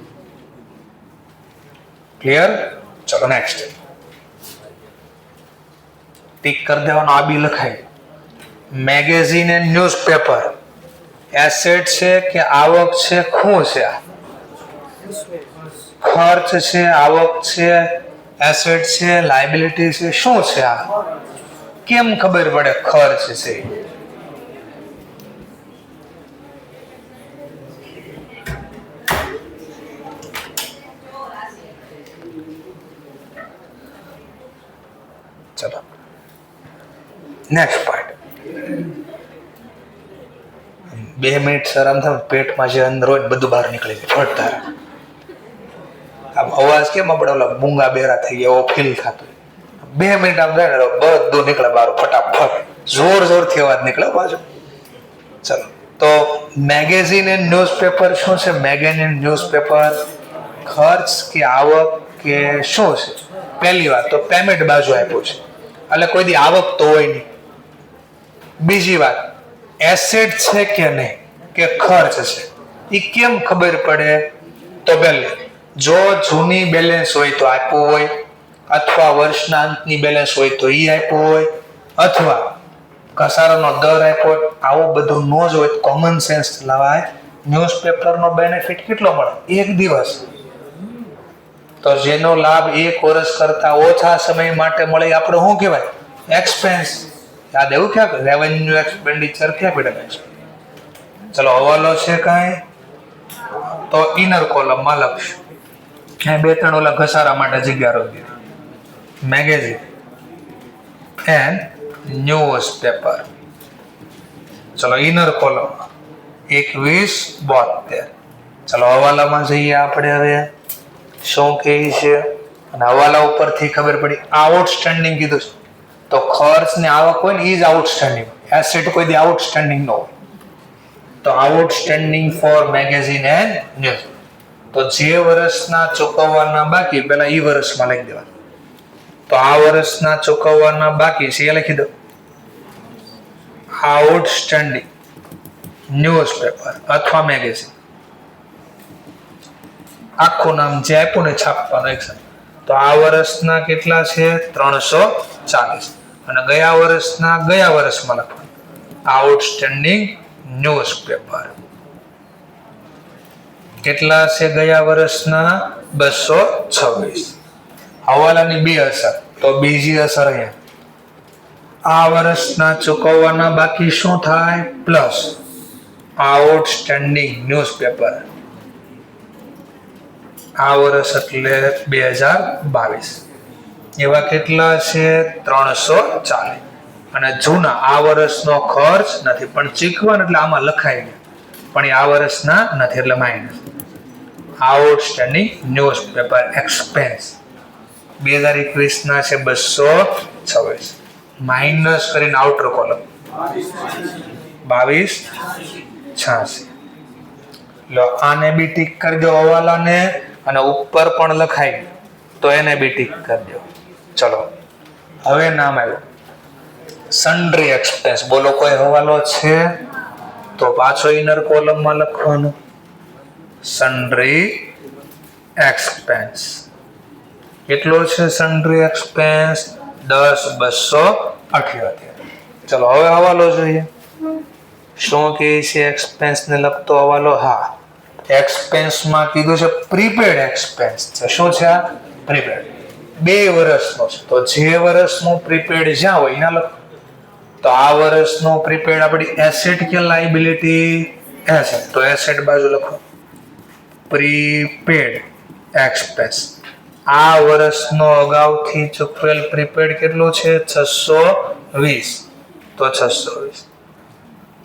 ક્લિયર? ચલો નેક્સ્ટ. ટીક કરી દેવાનો. આ બી લખાય. મેગેઝિન એન્ડ ન્યૂઝપેપર એસેટ છે કે આવક છે? શું છે? ખર્ચ છે, આવક છે, એસેટ છે, લાયબિલિટી છે, શું છે? આ કેમ ખબર પડે ખર્ચ છે? ચલો નેક્સ્ટ પાર્ટ. 2 મિનિટ સર આમ થાય પેટમાં જે અંદર હોય બધું બહાર નીકળી જાય ફટતા. આમ અવાજ કેમ આપણે ઓલા મૂંગા બેરા થઈ ગયા એવો ફીલ થતો. 2 મિનિટ આમ જાય ને બધું નીકળે બહાર ફટાફટ. જોર જોરથી અવાજ નીકળે પાછો. ચલો તો મેગેઝિન એન્ડ ન્યૂઝપેપર શું છે? મેગેઝિન એન્ડ ન્યૂઝપેપર ખર્ચ કે આવક કે શું છે? પહેલી વાત તો પેમેન્ટ બાજુ આપ્યું છે, એટલે કોઈ દી આવક તો હોય નહીં. બીજી વાત એસેટ છે કે નહીં કે ખર્ચ છે, એ કેમ ખબર પડે? તો પહેલે જો જૂની બેલેન્સ હોય તો આપ્યું હોય, અથવા વર્ષના અંતની બેલેન્સ હોય તો એ આપ્યું હોય, અથવા ઘસારાનો દર આપ્યો હોય. આવું બધું ન જ હોય કોમન સેન્સ લાવાય. ન્યૂઝપેપરનો બેનિફિટ કેટલો મળે? 1 દિવસ. તો જેનો લાભ 1 વર્ષ કરતા ઓછા સમય માટે મળે આપણે શું કહેવાય? એક્સપેન્સ. યાદ એવું ક્યાં? રેવન્યુ એક્સપેન્ડિચર ક્યાં પડે? ચલો હવાલો છે કાંઈ, તો ઇનર કોલમમાં લખશું. અહીં 2-3 ઓલા ઘસારા માટે જગ્યા રાખી દીધી. Magazine and news paper. ચલો ઇનર કોલમ 2172. ચલો હવાલામાં જઈએ આપણે હવે. શું કહે છે? અને હવાલા ઉપરથી ખબર પડી આઉટસ્ટેન્ડિંગ કીધું છે, તો ખર્ચ ને આવક હોય ને એ જ આઉટસ્ટેન્ડિંગ. એસેટ કોઈ દી આઉટસ્ટેન્ડિંગ ન હોય. તો outstanding for magazine and news, તો જે વર્ષના ચૂકવવાના બાકી પેલા ઈ વર્ષમાં લખી દેવા. તો આ વર્ષના ચૂકવવાના બાકી છે એ લખી દો. આઉટસ્ટેન્ડિંગ ન્યૂઝપેપર અથવા મેગેઝિન, આખું નામ જે આપ્યું ને છાપવાનું એક સાથે. તો આ વર્ષના કેટલા છે? 340. અને ગયા વર્ષના ગયા વર્ષમાં લખવાનું આઉટસ્ટેન્ડિંગ ન્યૂઝપેપર. કેટલા છે ગયા વર્ષના? 226. હવાલાની બે અસર, તો બીજી અસર અહીંયા આ વર્ષના ચૂકવવાના બાકી શું થાય? Plus outstanding newspaper. આ વર્ષ એટલે 2022. એવા કેટલા છે? 340. અને જૂના આ વર્ષનો ખર્ચ નથી પણ ચૂકવવાનું એટલે આમાં લખાય ગયા, પણ એ આ વર્ષના નથી એટલે માઇનસ. આઉટસ્ટેન્ડિંગ ન્યૂઝપેપર એક્સપેન્સ 2021 ના છે 226. માઇનસ કરીને આઉટર કોલમ 2286. લો આને બી ટીક કરી દો હવાલાને, અને ઉપર પણ લખાય તો એને બી ટીક કરી દો. ચલો હવે નામ આવ્યું સન્ડ્રી એક્સપેન્સ. બોલો કોઈ હવાલો છે? તો પાછો ઇનર કોલમમાં લખવાનું સન્ડ્રી એક્સપેન્સ. કેટલો છે સન્ડ્રી એક્સપેન્સ? 10,278. ચલો હવે હવાલો જોઈએ. શું કહે છે એક્સપેન્સ ને લખતો હવાલો? હા, એક્સપેન્સમાં કીધું છે પ્રીપેડ એક્સપેન્સ છે. શું છે આ? પ્રીપેડ. 2 વર્ષનો છે, તો જે વર્ષનું પ્રીપેડ જ્યાં હોય એના લખો. તો આ વર્ષનું પ્રીપેડ આપણી એસેટ કે લાયબિલિટી? એસેટ. તો એસેટ બાજુ લખો પ્રીપેડ એક્સપેન્સ. આ વર્ષનો અગાઉથી ચૂકવેલ પ્રીપેડ કેટલું છે? 620. તો 620.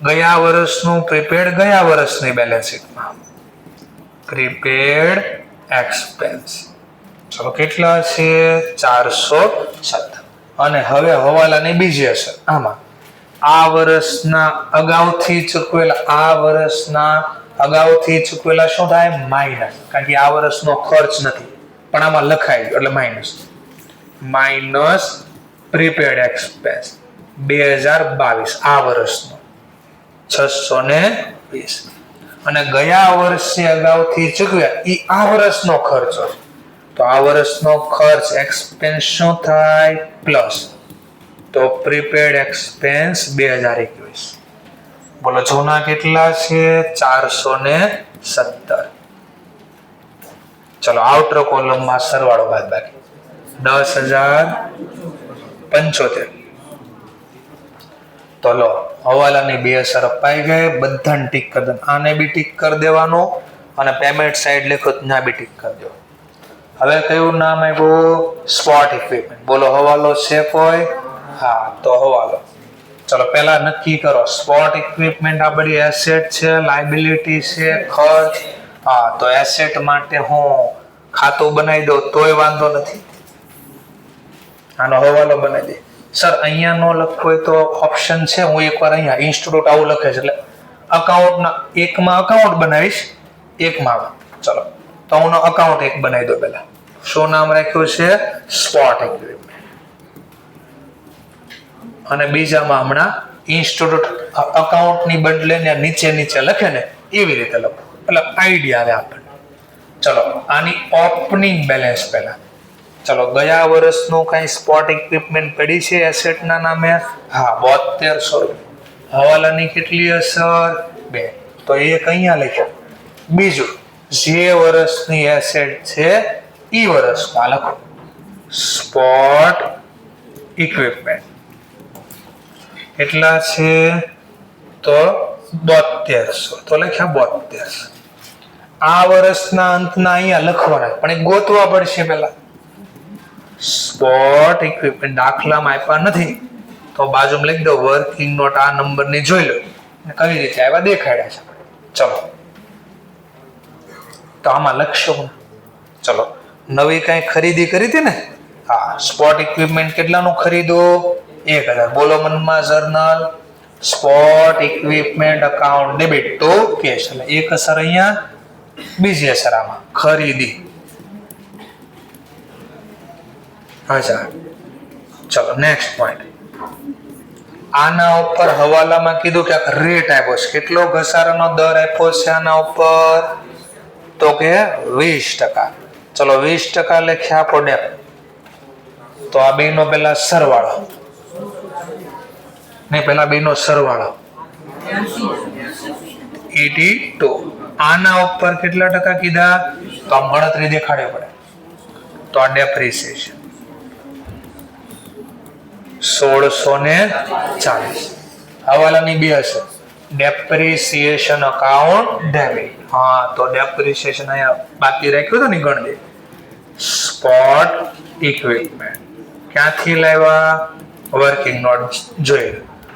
ગયા વર્ષનું પ્રીપેડ ગયા વર્ષની બેલેન્સ શીટમાં પ્રીપેડ એક્સપેન્સ. ચલો કેટલા છે? 407. અને હવે હવાલાની બીજી અસર આમાં આ વર્ષના અગાઉથી ચૂકવેલા શું થાય? માઇનસ. કારણ કે આ વર્ષનો ખર્ચ નથી પણ આમાં લખાય ગયો એટલે માઇનસ. માઇનસ પ્રીપેડ એક્સપેન્સ 2022 આ વર્ષનો 620. અને ગયા વર્ષે અગાઉથી ચૂકવ્યા એ આ વર્ષનો ખર્ચ હોય, તો આ વર્ષનો ખર્ચ એક્સપેન્સ શું થાય? પ્લસ. તો પ્રીપેડ એક્સપેન્સ 2021. બોલો જૂના કેટલા છે? 417. ચલો આઉટર કોલમમાં સરવાળો બાદબાકી 10,075. તો લો હવાલાની બે અસર અપાઈ ગઈ. બધાને ટીક કરી દો. આને બી ટીક કરી દેવાનું, અને પેમેન્ટ સાઈડ લખો ત્યાં બી ટીક કરી દો. હવે કયું નામ આવ્યું? Spot equipment. બોલો હવાલો છે કોઈ? હા, તો હવાલો. ચલો પહેલા નક્કી કરો સ્પોટ ઇક્વિપમેન્ટ આપણી એસેટ છે, લાયબિલિટી છે, ખર્ચ? હા, તો એસેટ માટે હું ખાતું બનાવી દઉં તોય વાંધો નથી. આનો હવાલો બનાવી દે. સર અહીંયા નો લખવો હોય તો ઓપ્શન છે, હું એકવાર અહીંયા ઇન્સ્ટિટ્યૂટ આવું લખે છે એટલે અકાઉન્ટના એકમાં અકાઉન્ટ બનાવીશ, એકમાં. ચલો તો હું અકાઉન્ટ એક બનાવી દો. પહેલા શું નામ રાખ્યું છે? Spot equipment. અને બીજામાં હમણાં ઇન્સ્ટિટ્યૂટ અકાઉન્ટની બદલે ને નીચે લખે ને એવી રીતે લખો એટલે આઈડિયા આવે આપણને. ચલો આની ઓપનિંગ બેલેન્સ પહેલા. ચલો ગયા વર્ષનું કઈ સ્પોટ ઇક્વિપમેન્ટ પડી છે એસેટના નામે? હા, 7200. હવાલાની કેટલી અસર? 2. તો એક અહીંયા લખ્યો. બીજું જે વર્ષની એસેટ છે એ વર્ષમાં લખો સ્પોટ ઇક્વિપમેન્ટ. કેટલા છે? તો 7200 તો લખ્યા 7200. આ વર્ષના અંતના અહીંયા લખવાના પણ એ ગોતવા પડશે પેલા. સ્પોટ ઇક્વિપમેન્ટ દાખલામાં આપ્યા નથી તો બાજુમાં લખી દો વર્કિંગ નોટ આ નંબરની જોઈ લો કઈ રીતે આવ્યા દેખાડ્યા છે. ચલો તો આમાં લખશો. ચલો નવી કઈ ખરીદી કરી હતી ને? હા, સ્પોટ ઇક્વિપમેન્ટ કેટલાનું ખરીદો? 1000. બોલો મનમાં journal sport equipment account debit to cash. એટલે એક અસર અહીંયા, બીજી અસર આમાં ખરીદી. અચ્છા ચલો નેક્સ્ટ પોઈન્ટ. આના ઉપર હવાલામાં કીધું કે રેટ આપ્યો છે. કેટલો ઘસારાનો દર આપ્યો છે આના ઉપર? તો કે 20%. ચલો 20% લખ્યા આપો ડેપ. તો આ બે નો પેલા સરવાળો ને પેલા બે નો સરવાળો 82. આના ઉપર કેટલા ટકા કીધા? તો આમ ગણતરી દેખાડવી પડે. તો આ ડેપ્રિસિએશન 1640. હવાલાની બે હશે. Depreciation account debit. હા, તો ડેપ્રિસિએશન અહીંયા બાકી રાખ્યું હતું ને ગણતરી. સ્પોટ ઇક્વિપમેન્ટ ક્યાંથી લાવ્યા? વર્કિંગ નોટ જોઈ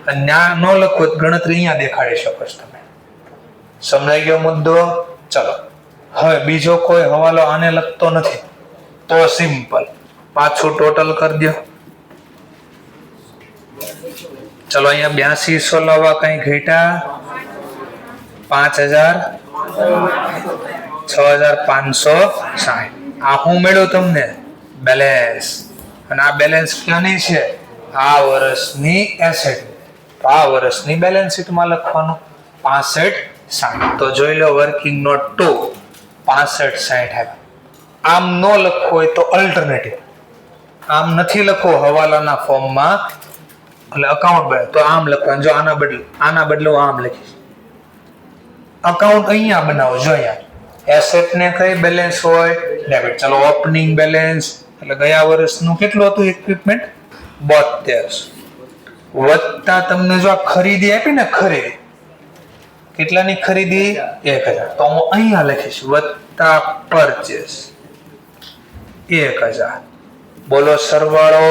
અને ના ન લખો ગણતરી અહીંયા દેખાડી શકો છો તમે. સમજાઈ ગયો મુદ્દો? ચલો હવે બીજો કોઈ હવાલો આને લગતો નથી તો સિમ્પલ પાછું ટોટલ કરી દો. ચલો અહીંયા 8200 લાવવા કઈ ઘટ્યા 5000 6560. આ હું મળ્યું તમને બેલેન્સ. અને આ બેલેન્સ ક્યાંની છે? આ વર્ષની એસેટ. તો આ વર્ષની બેલેન્સ શીટમાં લખવાનું 6560. તો જોઈ લો વર્કિંગ નોટ 2 6560. આમ નો લખવો હોય તો અલ્ટરનેટિવ. આમ નથી લખવો હવાલાના ફોર્મમાં એટલે અકાઉન્ટ બને તો આમ લખવાનું. જો આના બદલે હું આમ લખીશ. અકાઉન્ટ અહીંયા બનાવો. જો અહીંયા એસેટ ને કઈ બેલેન્સ હોય? ડેબિટ. ચલો ઓપનિંગ બેલેન્સ એટલે ગયા વર્ષનું કેટલું હતું ઇક્વિપમેન્ટ? 7200 વત્તા તમને જો આ ખરીદી આપી ને ખરીદી કેટલાની ખરીદી? 1000. તો હું અહીંયા લખીશ વત્તા પરચેસ 1000. બોલો સરવાળો.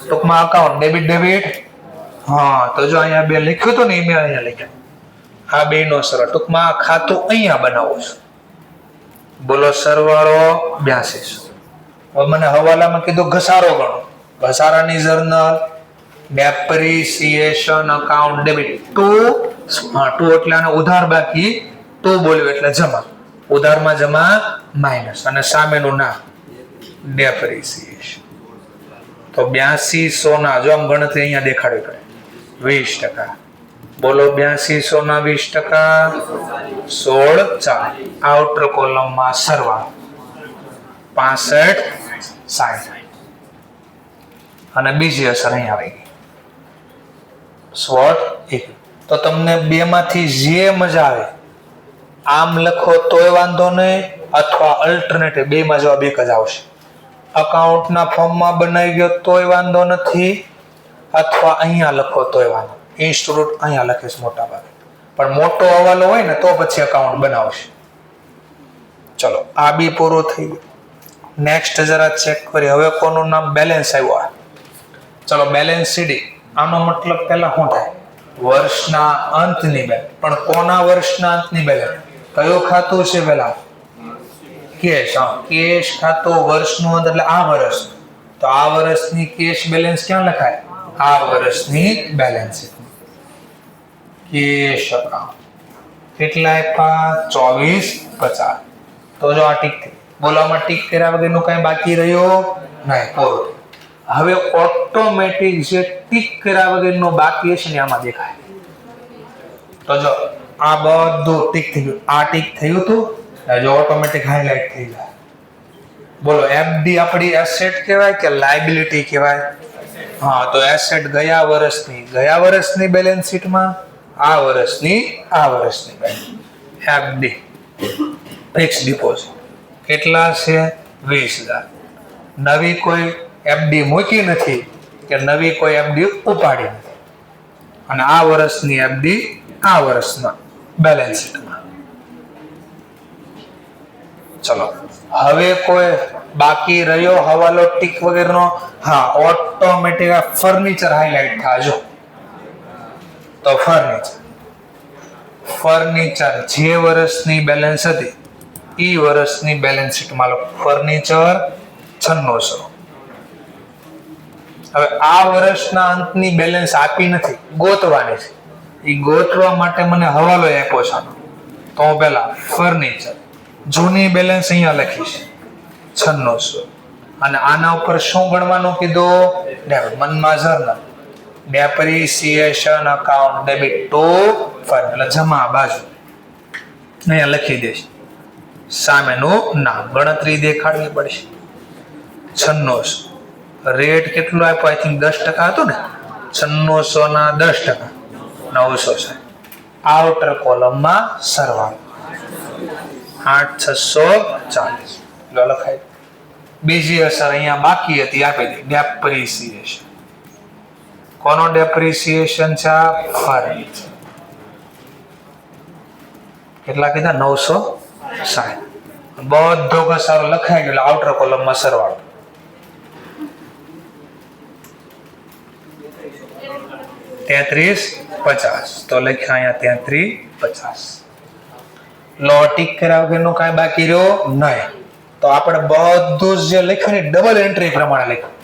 ટૂંકમાં અકાઉન્ટ ડેબિટ. હા, તો જો અહીંયા બે લખ્યું હતું ને એ મેં અહીંયા લખ્યું. આ બે નો સરવાળો. ટૂંકમાં આ ખાતું અહીંયા બનાવું છું. બોલો સરવાળો 8200. હવે મને હવાલામાં કીધું ઘસારો ગણો. ઘસારાની જર્નલ ડેપ્રિસિએશન અકાઉન્ટ ડેબિટ 2 એટલે આને ઉધાર બાકી 2 બોલ્યું એટલે જમા. ઉધારમાં જમા માઇનસ અને સામેનું નામ ડેપ્રિસિએશન. તો 8200 ના જો આમ ગણતરી અહીંયા દેખાડવી પડે 20%. બોલો 8200 ના 20% 1640. આઉટર કોલમમાં સરવાળો 6560. અને બીજી અસર અહીંયા આવી ગઈ સ્વોટ એક. તો તમને બે માંથી જે મજા આવે આમ લખો તોય વાંધો નહીં અથવા અલ્ટરનેટિવ બેમાં જવાબ એક જ આવશે. અકાઉન્ટના ફોર્મમાં બનાવી ગયો તોય વાંધો નથી અથવા અહીંયા લખો તોય વાંધો. ઇન્સ્ટિટ્યૂટ અહીંયા લખીશ મોટા ભાગે પણ મોટો હવાલો હોય ને તો પછી અકાઉન્ટ બનાવશે. ચલો આ બી પૂરું થઈ ગયું. નેક્સ્ટ જરા ચેક કરીએ. હવે કોનું નામ? બેલેન્સ આવ્યું. ચલો બેલેન્સ સીડી. આનો મતલબ પહેલા શું થાય? વર્ષના અંતની બેલેન્સ. પણ કોના વર્ષના અંતની બેલેન્સ? કયું ખાતું છે પેલા? કેશ. કેશ ખાતું વર્ષનું અંત એટલે આ વર્ષ. તો આ વર્ષની કેશ બેલેન્સ ક્યાં લખાય? આ વર્ષની બેલેન્સ કેશ અકાઉન્ટ. કેટલા આપ્યા? 2450. તો જો આ ટીક થઈ. બોલવામાં ટીક કર્યા વગરનું કઈ બાકી રહ્યું નહીં. પૂરું. હવે ઓટોમેટિક જે ટીક કર્યા વગરનું બાકી હશે ને આમાં દેખાય. તો જો આ બધું ટીક થઈ ગયું. આ ટીક થયું હતું જો ઓટોમેટિક હાઇલાઇટ થઈ જાય. બોલો એફડી આપણી એસેટ કહેવાય કે લાયબિલિટી કહેવાય? હા, તો એસેટ ગયા વર્ષની બેલેન્સ શીટમાં આ વર્ષની બેલેન્સ. એફડી ફિક્સ ડિપોઝિટ કેટલા છે? 20000. નવી કોઈ એફડી મૂકી નથી કે નવી કોઈ એફડી ઉપાડી નથી. અને આ વર્ષની એફડી આ વર્ષમાં બેલેન્સ શીટમાં. ચલો હવે કોઈ બાકી રહ્યો હવાલો ટીક વગેરેનો? હા, ઓટોમેટિક આ ફર્નિચર હાઇલાઇટ થાજો. તો ફર્નિચર જે વર્ષની બેલેન્સ હતી એ વર્ષની બેલેન્સ શીટમાં લો. ફર્નિચર 9600. હવે આ વર્ષના અંતની બેલેન્સ આપી નથી, ગોતવાની છે. એ ગોતવા માટે મને હવાલો આપ્યો છે. તો હું પહેલા ફર્નિચર જૂની બેલેન્સ અહીંયા લખીશ 9600 અને આના ઉપર શું ગણવાનું કીધું? મનમાં journal depreciation account debit two Fern, એટલે જમા બાજુ અહીંયા લખી દઈશ. સામેનું નામ ગણતરી દેખાડવી પડશે. 9600 રેટ કેટલો આપ્યો? આઈ થિંક 10% હતું ને. 9600 ના 10% 960. આઉટર કોલમમાં સરવાળો 8640 લખાય. બીજી અસર અહીંયા બાકી હતી આપી દે, ડેપ્રિસિએશન. કોનો ડેપ્રિસિએશન છે? ફર્નિચર. કેટલા કીધા? 960. બધો ઘસારો લખાઈ ગયો, આઉટર કોલમમાં સરવાળો. $33.50 તો લખ્યા અહીંયા 33.50. લો ટીક કરાવ કે નું કાંઈ બાકી રહ્યો નહીં. તો આપણે બધું જે લખ્યું ને ડબલ એન્ટ્રી પ્રમાણે લખ્યું.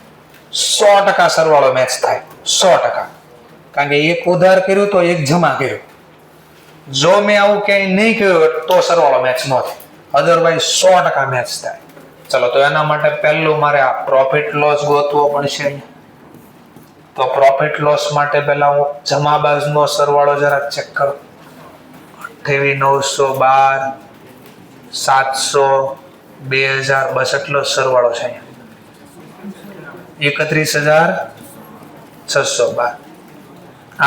100% સરવાળો મેચ થાય, 100%. કારણ કે એક ઉધાર કર્યું તો એક જમા કર્યું. જો મેં આવું ક્યાંય નહીં કર્યું તો સરવાળો મેચ ન થાય, અધરવાઇઝ 100% મેચ થાય. ચલો તો એના માટે પહેલું મારે આ પ્રોફિટ લોસ ગોતવો પડશે. તો પ્રોફિટ લોસ માટે પહેલા હું જમા બાજુનો સરવાળો જરા ચેક કરું. 28,912 700 2000 બસ એટલો સરવાળો છે અહીંયા. 31,612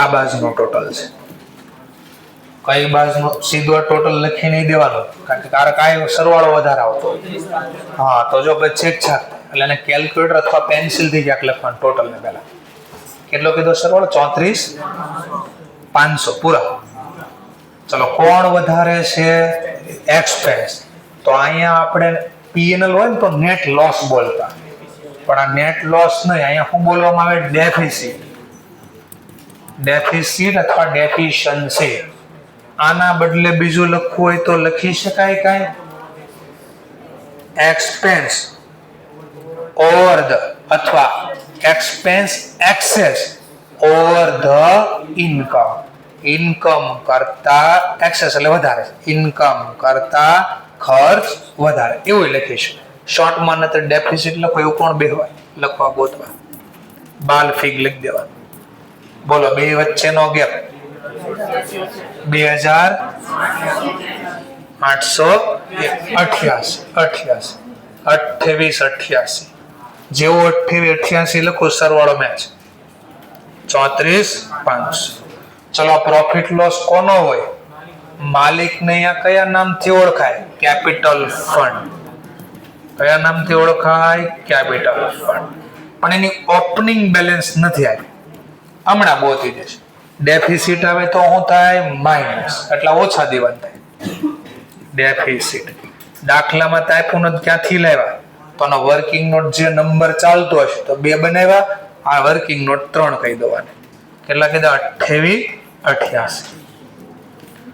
આ બાજુનો ટોટલ છે. કઈ બાજુનો? સીધો ટોટલ લખી નહીં દેવાનું, કારણ કે તારે કાંઈ સરવાળો વધારે આવતો. હા, તો જો પછી ચેક છાક એટલે એને કેલ્ક્યુલેટર અથવા પેન્સિલથી ક્યાંક લખવાનું ટોટલ ને પહેલા. કેટલો કીધો સરવાળો? 34,500 પૂરા. ચલો કોણ વધારે છે? એક્સપેન્સ. તો અહીંયા આપણે પીએનએલ હોય ને તો નેટ લોસ બોલતા, પણ આ નેટ લોસ નહીં, અહીંયા શું બોલવામાં આવે? ડેફિસિટ. ડેફિસિટ અથવા ડેફિશિયન્સી. આના બદલે બીજું લખવું હોય તો લખી શકાય કાંઈ? એક્સપેન્સ ઓવર ધ અથવા expense access over the income. Income કરતા એક્સેસ એટલે વધારે, ઇન્કમ કરતા ખર્ચ વધારે, એવું લખીશું. શોર્ટમાં નથી ડેફિસિટ લખો એવું કોણ બેહવાય લખવા ગોતવા? બાલ ફિગ લખી દેવાનું. બોલો બે વચ્ચેનો ગેપ 2888 જેવો 2888 લખો સરવાળો મેચ 34,500. ચલો પ્રોફિટ લોસ કોનો હોય? માલિકને અહીંયા કયા નામથી ઓળખાય? Capital fund. કયા નામથી ઓળખાય? Capital fund. પણ એની ઓપનિંગ બેલેન્સ નથી આવી, હમણાં ગોતી દેશે. ડેફિસિટ આવે તો શું થાય? માઇનસ, એટલે ઓછા દીવાન થાય. ડેફિસિટ દાખલામાં તાપ્યું નથી, ક્યાંથી લાવ્યા? તો આનો વર્કિંગ નોટ જે નંબર ચાલતો હશે તો 2 બનાવ્યા, આ વર્કિંગ નોટ 3 કહી દેવાની. કેટલા કીધા? 2888.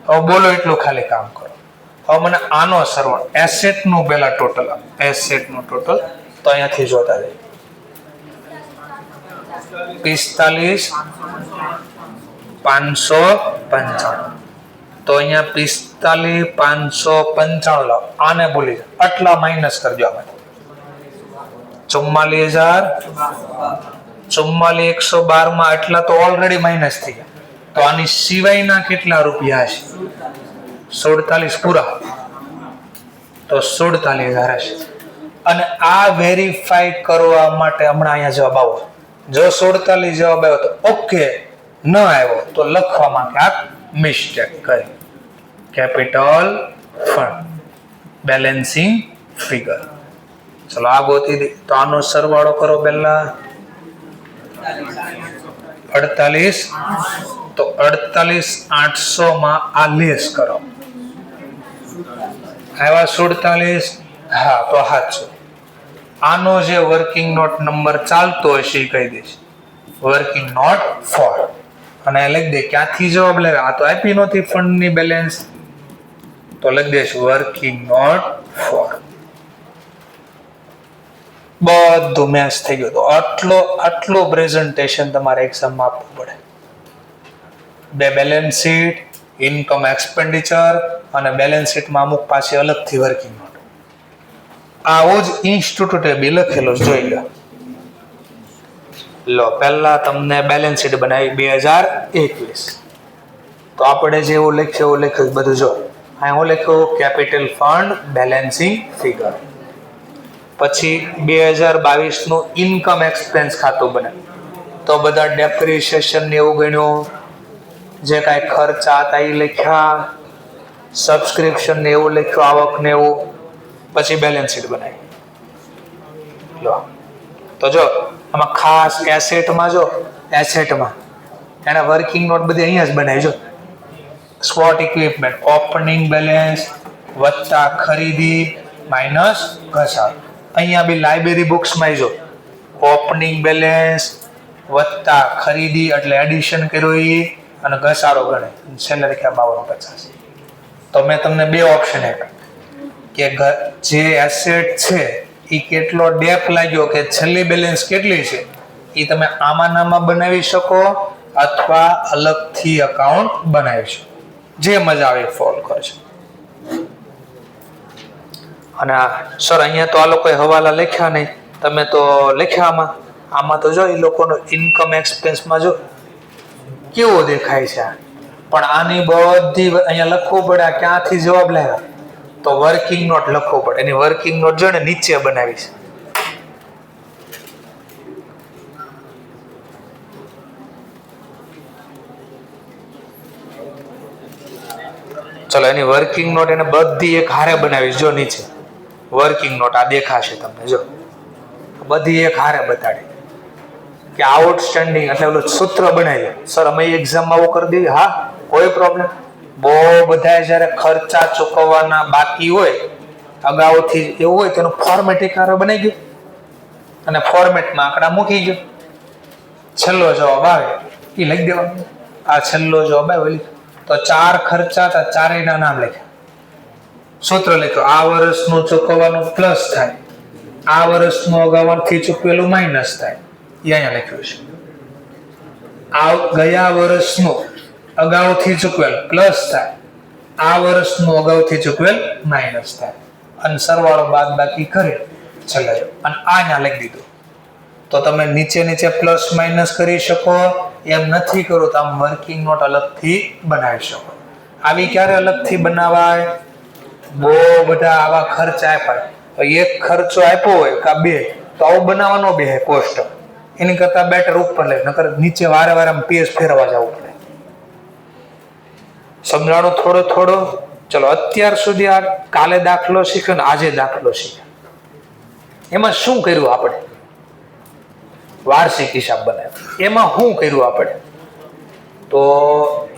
હવે બોલો એટલું ખાલી કામ કરો. હવે મને આનો સરવાળો એસેટ નું પહેલા ટોટલ, એસેટ નું ટોટલ તો અહીંયાથી જોતા જાય 45,595. તો અહીંયા 45,595 લાવો. આને ભૂલી જાઓ, આટલા માઇનસ કરજો. આમાં 44,112 માં આટલા તો ઓલરેડી માઇનસ થઈ ગયા. તો આની સિવાયના કેટલા રૂપિયા હશે? 47 પૂરા, તો 47,000 હશે. અને આ વેરીફાઈ કરવા માટે હમણાં અહીંયા જવાબ આવો. જો 47 જવાબ આવ્યો તો ઓકે, ન આવ્યો તો લખવામાં ક્યાંક મિસ્ટેક કરી. Capital fund balancing figure. ચલો આ ગોતી દે. તો આનો સરવાળો કરો પહેલા. 48, તો 48,800 માં આ લેસ કરો, આવ્યા 47. હા, તો સાચું. આનો જે વર્કિંગ નોટ નંબર ચાલતો હશે એ કહી દઈશ, વર્કિંગ નોટ 4, અને લખી દે ક્યાંથી જવાબ લેવા. આ તો આપી નહોતી ફંડની બેલેન્સ, તો લખી દઈશ વર્કિંગ નોટ 4. બધું મેચ થઈ ગયું. તો આટલું પ્રેઝન્ટેશન તમારે એક્ઝામમાં આપવું પડે. બે બેલેન્સ શીટ, ઇન્કમ એક્સપેન્ડિચર, અને બેલેન્સ શીટમાં અમુક પાછી અલગથી વર્કિંગ નોટ. આવો જ ઇન્સ્ટિટ્યૂટે બી લખેલો જોઈ લો. પહેલા તમને બેલેન્સ શીટ બનાવી 2021, તો આપણે જેવું લખ્યું બધું જો. અહીં હું લખ્યું કેપિટલ ફંડ બેલેન્સિંગ ફિગર. પછી 2022 નું ઇન્કમ એક્સપેન્સ ખાતું બને, તો બધા ડેપ્રિસિએશન ને એવું ગણ્યું, જે કાંઈ ખર્ચા હતા એ લખ્યા, સબસ્ક્રિપ્શન ને એવું લખ્યું, આવક ને એવું. પછી બેલેન્સ શીટ બનાવી લો. તો જો આમાં ખાસ એસેટમાં જો, એસેટમાં એના વર્કિંગ નોટ બધી અહીંયા જ બનાવી જો. સ્પોટ ઇક્વિપમેન્ટ ઓપનિંગ બેલેન્સ વત્તા ખરીદી માઇનસ ઘસારો. અહીંયા બી લાઇબ્રેરી બુક્સમાં જો ઓપનિંગ બેલેન્સ વત્તા ખરીદી એટલે એડિશન કર્યું એ, અને ઘસારો ગણે છેલ્લે લખ્યા 5250. તો મેં તમને બે ઓપ્શન આપ્યા કે જે એસેટ છે એ કેટલો ડેપ લાગ્યો કે છેલ્લી બેલેન્સ કેટલી છે એ તમે આમાં બનાવી શકો, અથવા અલગથી અકાઉન્ટ બનાવી શકો, જે મજા આવે ફોલો કરજો. અને સર અહીંયા તો આ લોકોએ હવાલા લખ્યા નહીં, તમે તો લખ્યા આમાં તો જો એ લોકોનો ઇન્કમ એક્સપેન્સમાં જો કેવો દેખાય છે. પણ આની બધી અહીંયા લખવું પડે, ક્યાંથી જવાબ લાવ્યા, તો વર્કિંગ નોટ લખવું પડે. એની વર્કિંગ નોટ જો ને નીચે બનાવી છે. ચલો, એની વર્કિંગ નોટ એને બધી એક હારે બનાવી જો. નીચે વર્કિંગ નોટ આ દેખાશે તમને જો, બધી એક હારે બતાડી કે આઉટસ્ટેન્ડિંગ એટલે ઓલું સૂત્ર બનાવી. સર અમે એક્ઝામમાં આવું કરી દઈએ, હા કોઈ પ્રોબ્લેમ. બહુ બધા જ્યારે ખર્ચા ચૂકવવાના બાકી હોય અગાઉથી એવું હોય તો એનું ફોર્મેટ એક હારે બનાવી ગયું, અને ફોર્મેટમાં આંકડા મૂકી ગયો. છેલ્લો જવાબ આવે એ લખી દેવાનો. આ છેલ્લો જવાબ આવે તો 4 ખર્ચા હતા, ચારેયના નામ લખ્યા, સૂત્ર લખ્યું. આ વર્ષનું ચૂકવવાનું પ્લસ થાય, આ વર્ષનું અગાઉથી ચૂકવેલું માઇનસ થાય, એ અહીંયા લખ્યું છે. આ ગયા વર્ષનું અગાઉથી ચૂકવેલ પ્લસ થાય, આ વર્ષનું અગાઉથી ચૂકવેલ માઇનસ થાય, અને સરવાળો બાદ બાકી કરે છેલ્લે, અને અહીંયા લખી દીધું. તો તમે નીચે પ્લસ માઇનસ કરી શકો. એમ નથી કરો તો આમ વર્કિંગ નોટ અલગથી બનાવી શકો. આવી ક્યારે અલગથી બનાવાય? બહુ બધા આવા ખર્ચા આપ્યા, એક ખર્ચો આપ્યો હોય કે બે, તો આવું બનાવવાનો બે કોષ્ટક. એની કરતા બેટર ઉપર લે, નકર નીચે વારે આમ પેજ ફેરવા જવું પડે. સમજાણું થોડો. ચલો, અત્યાર સુધી આ કાલે દાખલો શીખ્યો ને આજે દાખલો શીખ્યો, એમાં શું કર્યું આપણે? વાર્ષિક હિસાબ બનાવ્યો. એમાં શું કર્યું આપણે? તો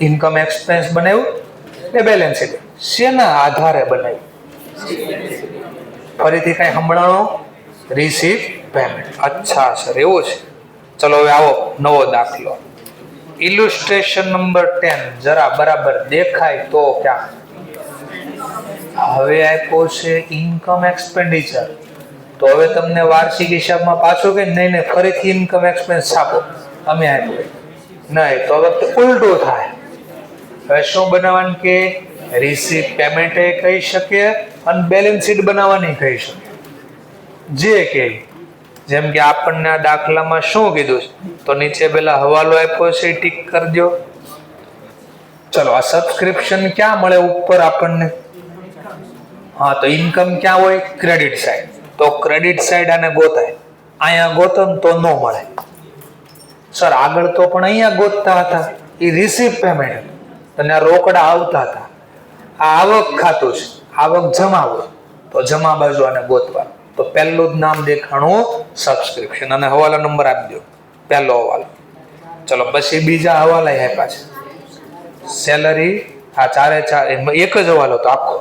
ઇન્કમ એક્સપેન્સ બનાવ્યું ને બેલેન્સ શીટ શેના આધારે બનાવ્યું? ફરીથી કઈ સંભળાણો? Receipt payment. અચ્છા સર, એવું છે. ચલો હવે આવો નવો દાખલો. ઇલ્યુસ્ટ્રેશન નંબર 10 જરા બરાબર દેખાય તો ક્યાં? હવે આપ્યો છે ઇન્કમ એક્સપેન્ડિચર. તો હવે તમને વાર્ષિક હિસાબમાં પાછું કે નહીં ફરીથી ઇન્કમ એક્સપેન્સ છાપો અમે આપ્યું નહીં, તો હવે ઉલટું થાય. હવે શું બનાવવાનું કે રિસીપ પેમેન્ટ કહી શકીએ અને બેલેન્સ શીટ બનાવવાની કહી શકીએ, જે કે જેમ કે આપણને આ દાખલામાં શું કીધું છે, તો નીચે પેલા હવાલો આપ્યો છે ટીક કરી દો. ચલો, આ સબસ્ક્રિપ્શન ક્યાં મળે ઉપર આપણને? હા, તો ઇન્કમ ક્યાં હોય? Credit side. તો ક્રેડિટ સાઈડ આને ગોતાય, અહીંયા ગોતો તો ન મળે. સર આગળ તો પણ અહીંયા ગોતતા હતા, એ રિસીપ પેમેન્ટ અને રોકડા આવતા હતા. આ આવક ખાતું છે, આવક જમા હોય તો જમા બાજુ આને ગોતવાનું. તો પહેલું જ નામ દેખાણું સબસ્ક્રિપ્શન, અને હવાલા નંબર આપી દો, પહેલો હવાલો. ચલો પછી બીજા હવાલા આપ્યા છે. સેલરી આ ચારે ચાર એક જ હવાલો તો આખો,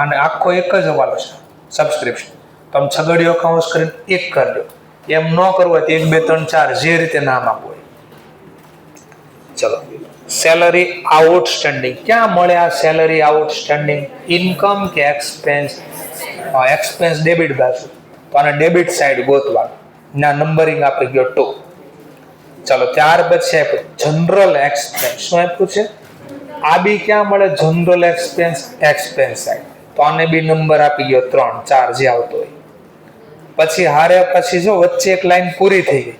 અને આખો એક જ હવાલો છે સબસ્ક્રિપ્શન. તમે છગડીયો કાઉન્સ કરીને એક કરી દો. એમ ન કરવું હોય તો 1 2 3 4 જે રીતે નામ આપવું હોય. ચલો સેલરી આઉટસ્ટેન્ડિંગ ક્યાં મળે આ સેલરી આઉટસ્ટેન્ડિંગ? ઇન્કમ કે એક્સપેન્સ? એક્સપેન્સ ડેબિટ બાજુ, તો આને ડેબિટ સાઈડ ગોતવાનું. ના નંબરિંગ આપી ગયો 2. ચલો ત્યાર પછી આપ્યું જનરલ એક્સપેન્સ. શું આપ્યું છે? આ બી ક્યાં મળે? જનરલ એક્સપેન્સ એક્સપેન્સ સાઈડ, તો આને બી નંબર આપી ગયો 3 4 જે આવતો હોય. પછી હારે પછી જો વચ્ચે એક લાઈન પૂરી થઈ ગઈ,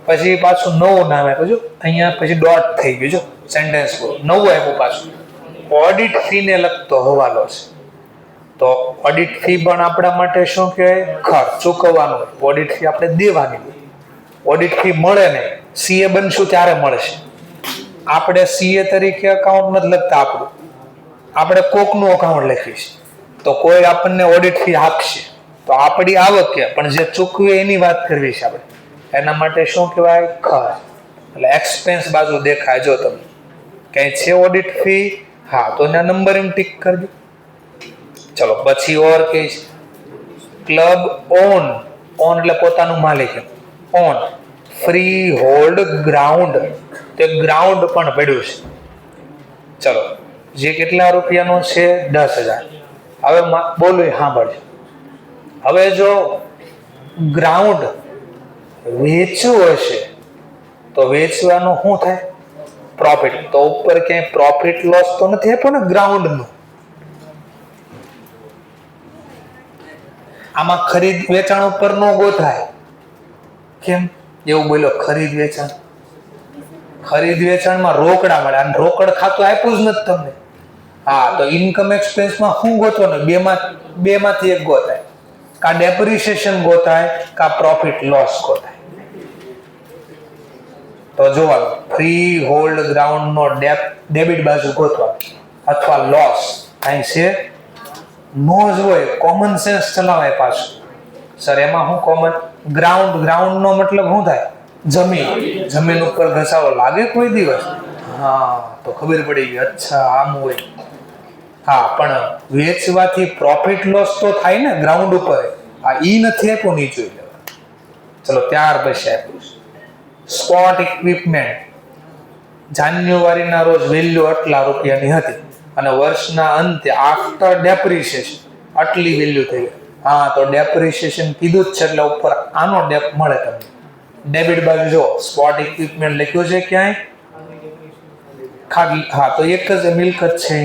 પછી પાછું નવું નામ આપ્યું. જો અહીંયા પછી ડોટ થઈ ગયું. જો સેન્ટેન્સ પૂરું નવું આપ્યું પાછું. ઓડિટ ફી ને લગતો હવાલો છે. તો ઓડિટ ફી પણ આપણા માટે શું કહેવાય? ખર્ચ ચૂકવવાનો. ઓડિટ ફી આપણે દેવાની. ઓડિટ ફી મળે નહીં, સીએ બનશું ત્યારે મળશે. આપણે સીએ તરીકે અકાઉન્ટ નથી લખતા આપણું, આપણે કોકનું અકાઉન્ટ લખીશ તો કોઈ આપણને ઓડિટ ફી આપશે. તો આપણી આવક કે પણ જે ચૂકવે એની વાત કરવી છે આપણે. એના માટે શું કહેવાય? ખર્ચ. એટલે એક્સપેન્સ બાજુ દેખાય. જો તમે કઈ છે ઓડિટ ફી, હા તો એના નંબરિંગ ટીક કરી દો. ચલો પછી ઓર કે ક્લબ ઓન એટલે પોતાનું માલિક. ઓન ફ્રી હોલ્ડ ગ્રાઉન્ડ, તે ગ્રાઉન્ડ પણ પડ્યું છે. ચલો જે કેટલા રૂપિયાનો છે? 10,000. હવે બોલું સાંભળજો. હવે જો ગ્રાઉન્ડ વેચવું હશે તો વેચવાનું શું થાય? પ્રોફિટ. તો ઉપર ક્યાંય પ્રોફિટ લોસ તો નથી આપ્યો ને ગ્રાઉન્ડનું? આમાં ખરીદ વેચાણ ઉપર નો ગોથાય. કેમ એવું બોલો? ખરીદ વેચાણ, ખરીદ વેચાણમાં રોકડા મળે, અને રોકડ ખાતું આપ્યું જ નથી તમને. હા તો ઇન્કમ એક્સપેન્સમાં શું ગોતવાનું? બેમાંથી એક ગોતાય. કા ડેપ્રિસિએશન ગોતાય, કા પ્રોફિટ લોસ ગોતાય. તો જોવાનું ફ્રી હોલ્ડ ગ્રાઉન્ડ નો ડેબિટ બાજુ ગોતવાનું, અથવા લોસ. અહીં છે નો જ હોય, કોમન સેન્સ ચલાવાય પાછું. સર એમાં શું કોમન? ગ્રાઉન્ડ નો મતલબ શું થાય? જમીન. જમીન ઉપર ઘસારો લાગે કોઈ દિવસ? હા તો ખબર પડી ગઈ. અચ્છા આમ હોય. હા પણ વેચવાથી પ્રોફિટ લોસ તો થાય ને ગ્રાઉન્ડ ઉપર. આ ઈ નથી આપ્યું, નહીં જોઈ લેવા. ચલો ત્યાર પછી આપ્યું સ્પોટ ઇક્વિપમેન્ટ. જાન્યુઆરીના રોજ વેલ્યુ આટલા રૂપિયાની હતી અને વર્ષના અંતે આફ્ટર ડેપ્રિસિએશન આટલી વેલ્યુ થઈ ગઈ. હા તો ડેપ્રિસિએશન કીધું જ છે એટલે ઉપર આનો ડેપ મળે તમને. ડેબિટ બાજુ જો સ્પોટ ઇક્વિપમેન્ટ લખ્યું છે ક્યાંય? ખાલી હા તો એક જ મિલકત છે.